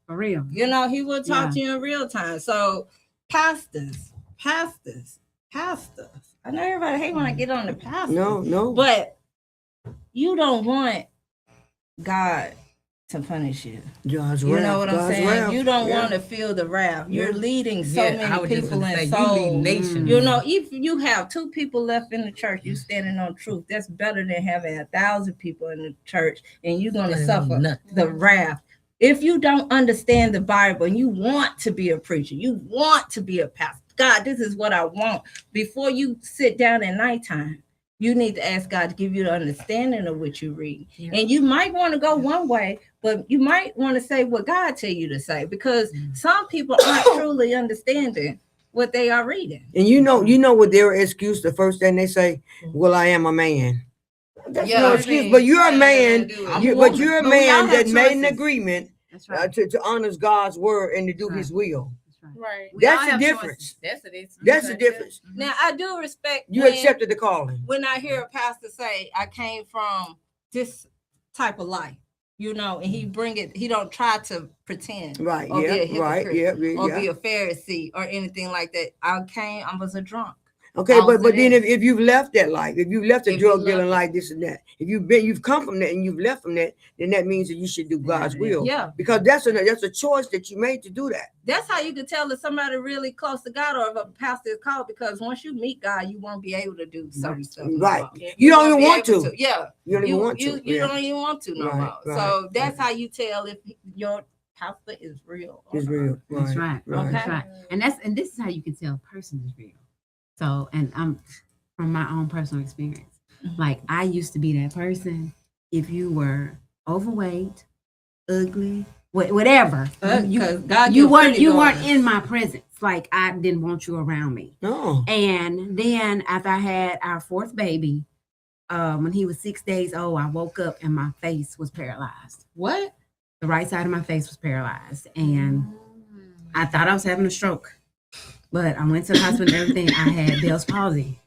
for real. You know, he will talk to you in real time. So pastors. I know everybody hate when I get on the pastor. No. But you don't want God to punish you. God's you wrath. know what I'm God's saying? wrath. You don't want to feel the wrath. You're leading so many people in you lead nations. You know, if you have 2 people left in the church, you standing on truth. That's better than having 1,000 people in the church and you're going to suffer the wrath. If you don't understand the Bible and you want to be a preacher, you want to be a pastor, God, this is what I want. Before you sit down at nighttime, you need to ask God to give you the understanding of what you read. Yeah. And you might want to go one way, but you might want to say what God tell you to say, because some people aren't truly understanding what they are reading. And you know what their excuse, the first thing they say, well, I am a man. That's no excuse, but you're a man. You're a man that made an agreement to honor God's word and to do His will. Right. That's the difference. That's the difference. Now I do respect you accepted the calling. When I hear a pastor say, I came from this type of life, you know, and he don't try to pretend, right? Or be a hypocrite, or be a Pharisee or anything like that. I was a drunk. Okay, but then if you've left that life, if you've left the drug dealing life, this and that, if you've come from that and you've left from that, then that means that you should do God's will. Yeah, because that's a choice that you made to do that. That's how you can tell if somebody really close to God or if a pastor is called, because once you meet God, you won't be able to do certain stuff. Right. You don't even want to. Yeah. You don't even want to. You don't even want to no more. So that's how you tell if your pastor is real. It's real. That's right. That's right. And this is how you can tell a person is real. So, and I'm from my own personal experience. Like, I used to be that person. If you were overweight, ugly, whatever, you weren't in my presence. Like, I didn't want you around me. No. And then after I had our fourth baby, when he was 6 days old, I woke up and my face was paralyzed. What? The right side of my face was paralyzed, and I thought I was having a stroke. But I went to the hospital and everything. I had Bell's palsy.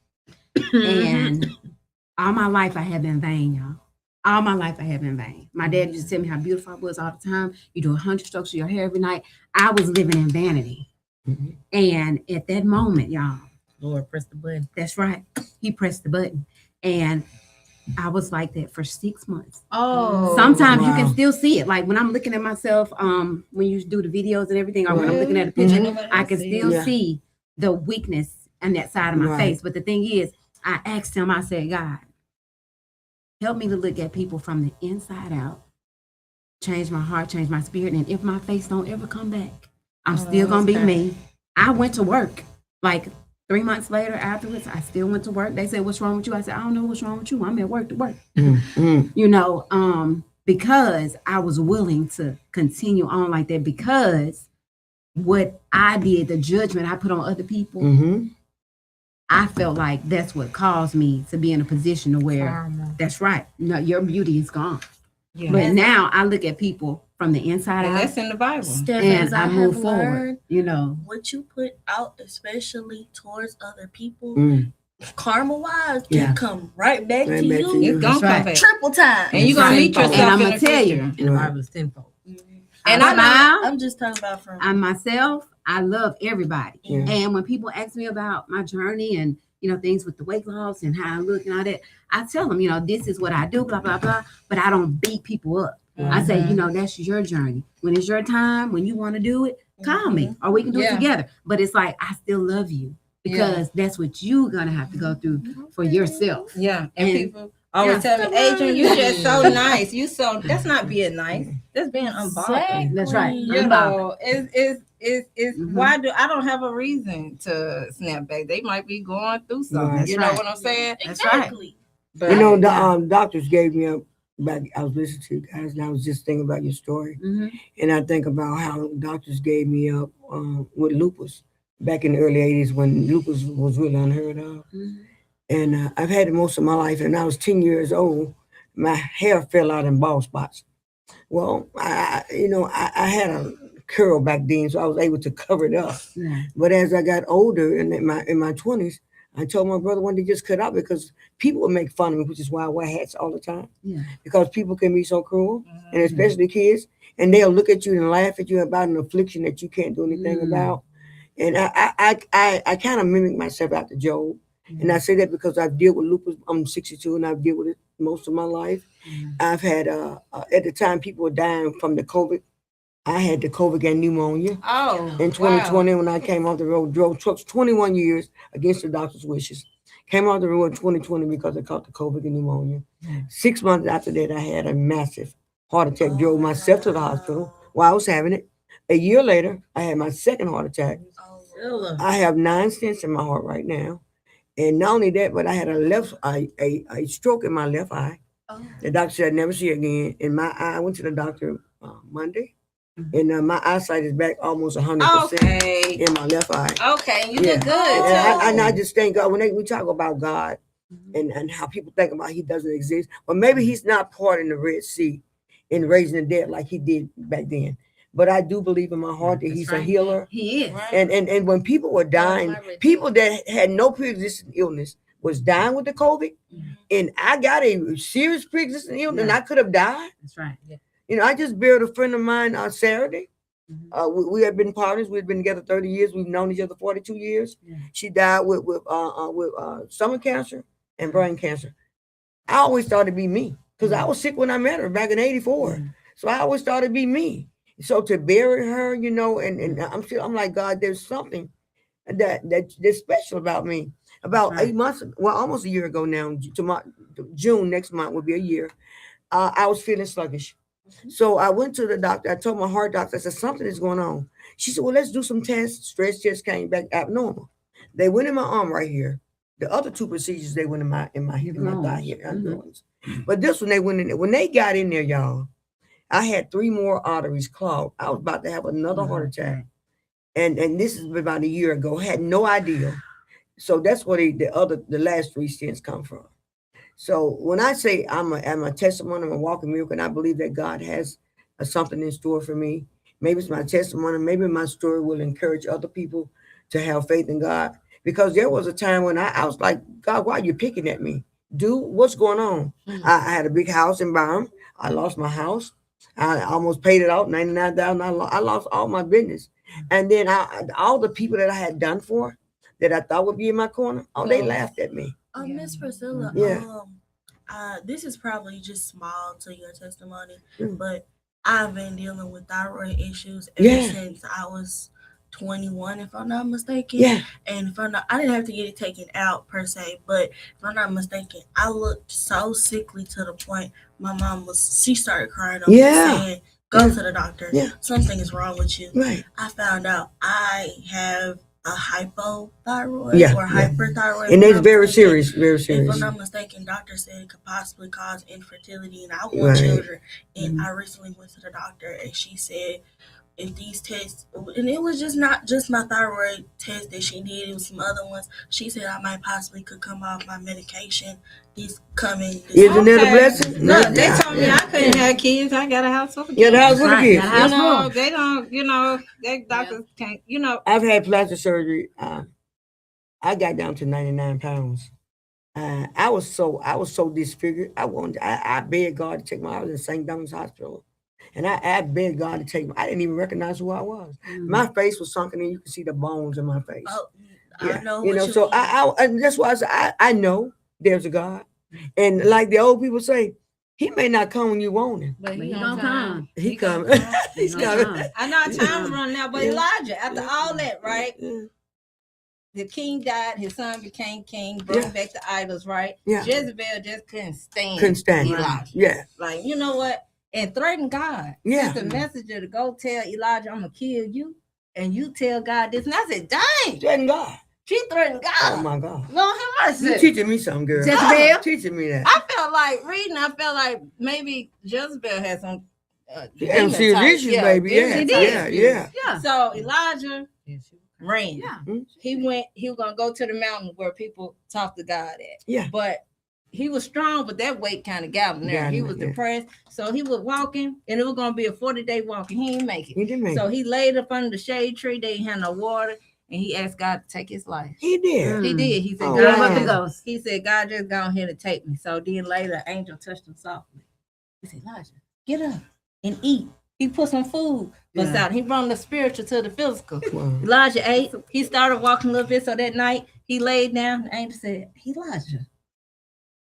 And all my life I have been vain, y'all. All my life I have been vain. My dad used to tell me how beautiful I was all the time. You do 100 strokes of your hair every night. I was living in vanity. And at that moment, y'all, Lord pressed the button. That's right. He pressed the button. And I was like that for 6 months. Oh, sometimes you can still see it. Like when I'm looking at myself, when you do the videos and everything, or when I'm looking at a picture, I can still see the weakness on that side of my face. But the thing is, I asked him, I said, God, help me to look at people from the inside out, change my heart, change my spirit. And if my face don't ever come back, I'm still going to be me. I went to work. Like 3 months later afterwards, I still went to work. They said, what's wrong with you? I said, I don't know what's wrong with you. I'm at work to work. You know, because I was willing to continue on like that, because what I did, the judgment I put on other people, I felt like that's what caused me to be in a position to where, that's right, no, your beauty is gone. Yeah. But now I look at people from the inside out. That's in the Bible. And I move forward, you know. What you put out, especially towards other people, karma-wise, can come right back to you. It's gonna come back triple time. And you're gonna meet yourself. And I'm gonna tell you, in the Bible is tenfold. And I'm just talking about from myself. I love everybody. And when people ask me about my journey and, you know, things with the weight loss and how I look and all that, I tell them, you know, this is what I do, blah, blah, blah. But I don't beat people up. I say, you know, that's your journey. When it's your time, when you want to do it, call me or we can do it together. But it's like, I still love you because that's what you're going to have to go through for yourself. Yeah. And people always tell me, Adrian, you just so nice. That's not being nice. That's being unbothered. That's right. You know, it's why I don't have a reason to snap back. They might be going through something. You know what I'm saying? Exactly. But, you know, the doctors gave me I was listening to you guys and I was just thinking about your story. And I think about how doctors gave me up with lupus back in the early 80s when lupus was really unheard of. And I've had it most of my life. And I was 10 years old. My hair fell out in bald spots. Well, I had a curl back then, so I was able to cover it up. But as I got older in my 20s, I told my brother one day just cut out because people would make fun of me, which is why I wear hats all the time. Because people can be so cruel, and especially kids, and they'll look at you and laugh at you about an affliction that you can't do anything about. And I kind of mimic myself after Job. And I say that because I've dealt with lupus. I'm 62 and I've dealt with it most of my life. I've had, at the time, people were dying from the COVID. I had the COVID and pneumonia. In 2020, when I came off the road, drove trucks 21 years against the doctor's wishes. Came off the road in 2020 because I caught the COVID and pneumonia. 6 months after that, I had a massive heart attack. Drove myself to the hospital while I was having it. A year later, I had my second heart attack. I have 9 stents in my heart right now. And not only that, but I had a stroke in my left eye. The doctor said I'd never see it again. In my eye, I went to the doctor Monday. And my eyesight is back almost 100% in my left eye. Okay, you look good. And I just thank God when we talk about God and how people think about He doesn't exist. Well, maybe He's not part in the Red Sea in raising the dead like He did back then. But I do believe in my heart that He's a healer. He is. And when people were dying, people that had no pre-existing illness was dying with the COVID. And I got a serious pre-existing illness and I could have died. That's right. You know, I just buried a friend of mine on Saturday. We have been partners. We've been together 30 years. We've known each other 42 years. She died with stomach cancer and brain cancer. I always thought it'd be me because I was sick when I met her back in '84. So I always thought it'd be me. So to bury her, you know, and I'm like, God, there's something that's special about me. About 8 months, well, almost a year ago now, June next month will be a year. I was feeling sluggish. So I went to the doctor. I told my heart doctor, I said, something is going on. She said, well, let's do some tests. Stress test came back abnormal. They went in my arm right here. The other 2 procedures, they went in my thigh here. But this one, they went in there. When they got in there, y'all, I had 3 more arteries clogged. I was about to have another heart attack. And this is about a year ago. I had no idea. So that's where the last 3 stents come from. So when I say I'm a testimony, I'm a walking miracle, and I believe that God has something in store for me. Maybe it's my testimony. Maybe my story will encourage other people to have faith in God. Because there was a time when I was like, God, why are you picking at me? Dude, what's going on? I had a big house in Byram. I lost my house. I almost paid it out, $99,000. I lost all my business. And then all the people that I had done for, that I thought would be in my corner, they laughed at me. Miss Priscilla, this is probably just small to your testimony, but I've been dealing with thyroid issues ever since I was 21, if I'm not mistaken. And I didn't have to get it taken out per se, but if I'm not mistaken, I looked so sickly to the point my mom she started crying over saying, go to the doctor. Something is wrong with you. I found out I have a hypothyroid or hyperthyroid. And it's very serious, very serious. If I'm not mistaken, doctor said it could possibly cause infertility, and I want children. And I recently went to the doctor, and she said, if these tests, and it was not just my thyroid test that she did, it was some other ones. She said I might possibly could come off my medication Isn't that a blessing? No, they told me I couldn't have kids. I got a house full of kids. Yeah, the house full of kids. They don't, they doctors can't, I've had plastic surgery. I got down to 99 pounds. I was so disfigured. I begged God to take me. I was in St. Dominguez Hospital. And I begged God to take me. I didn't even recognize who I was. My face was sunken and you could see the bones in my face. Oh, I know. So and that's why I said, I know there's a God. And like the old people say, he may not come when you want him. But he gonna come. He coming. He's coming. I know time's running out, but Elijah, after all that, right? The king died, his son became king, brought back the idols, right? Jezebel just couldn't stand Elijah. Yeah. Like, you know what? And threatened God. Yeah. Sent the messenger to go tell Elijah, I'm gonna kill you. And you tell God this. And I said, dang. Threatened God. She threatened God. Oh my God. Lord have mercy. You teaching me something, girl. Jezebel? Teaching me that. I felt like maybe Jezebel had some serious issues, baby. Yeah. So Elijah ran. He was gonna go to the mountain where people talk to God at. Yeah. But he was strong, but that weight kind of got him there. He was depressed. So he was walking, and it was gonna be a 40-day walk, and he didn't make it. He didn't make so it. He laid up under the shade tree. They didn't have no water. And he asked God to take his life. He did. He did. He said, He said, God just go ahead and take me. So then later, an angel touched him softly. He said, Elijah, get up and eat. He put some food beside him. He brought the spiritual to the physical. Wow. Elijah ate. He started walking a little bit. So that night, he laid down. The angel said, Elijah,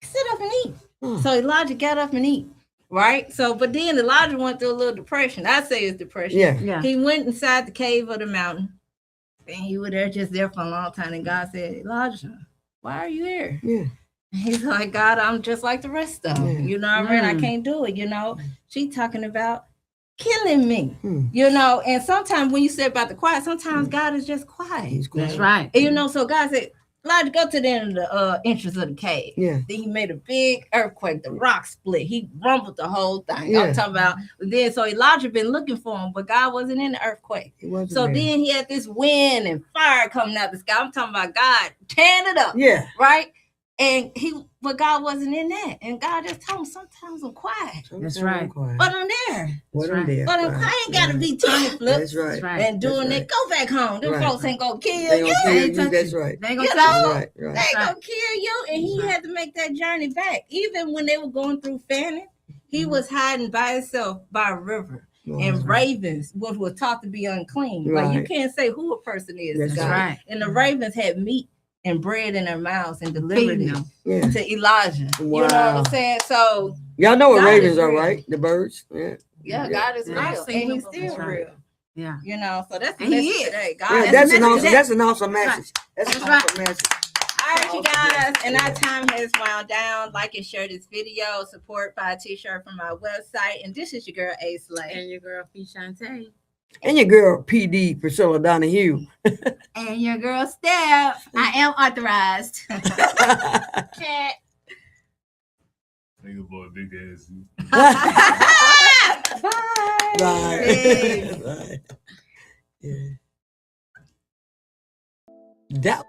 sit up and eat. So Elijah got up and eat. Right? So, but then Elijah went through a little depression. I say it's depression. Yeah. He went inside the cave of the mountain. And he was just there for a long time. And God said, Elijah, why are you here? Yeah. And he's like, God, I'm just like the rest of them. You know what I mean? I can't do it. She talking about killing me, you know. And sometimes when you say about the quiet, sometimes God is just quiet. He's quiet. That's right. And, you know, so God said, Elijah, go to the end of the entrance of the cave. Yeah. Then he made a big earthquake. The rock split. He rumbled the whole thing. Yeah. I'm talking about then. So Elijah been looking for him, but God wasn't in the earthquake. He wasn't So there. then he had this wind and fire coming out the sky. I'm talking about God tearing it up. Yeah. Right. And but God wasn't in that. And God just told him, sometimes I'm quiet. That's right. But I'm there. What I'm there. But I ain't gotta be turning flips That's right. and doing that. Go back home. Them folks ain't gonna kill They you. gonna kill you. That's right. They You gonna know, Right, right. they gonna kill you. And he had to make that journey back. Even when they were going through famine, he was hiding by himself by a river. And ravens, which was taught to be unclean. Like you Right. can't say who a person is. That's to God. right. And the ravens had meat and bread in their mouths and delivered Feeding it them. Yeah. to Elijah. You know what Wow. I'm saying? So Y'all know what God ravens is are, real. right? The birds. Yeah. yeah, God is Yeah. real. I've And seen he's him. still That's right. real. Yeah. You know, so that's the And he message is. today. God Yeah, is that's the an message awesome. today. That's an awesome message. That's an That's awesome message. All right, you guys, and our time has wound down. Like and share this video. Support by a t-shirt from our website. And this is your girl A Slay. And your girl Fee Shantae. And your girl PD Priscilla Donahue. And your girl Steph. I am authorized. Cat. Nigga boy, big ass. Bye. Bye. Bye. Yeah. That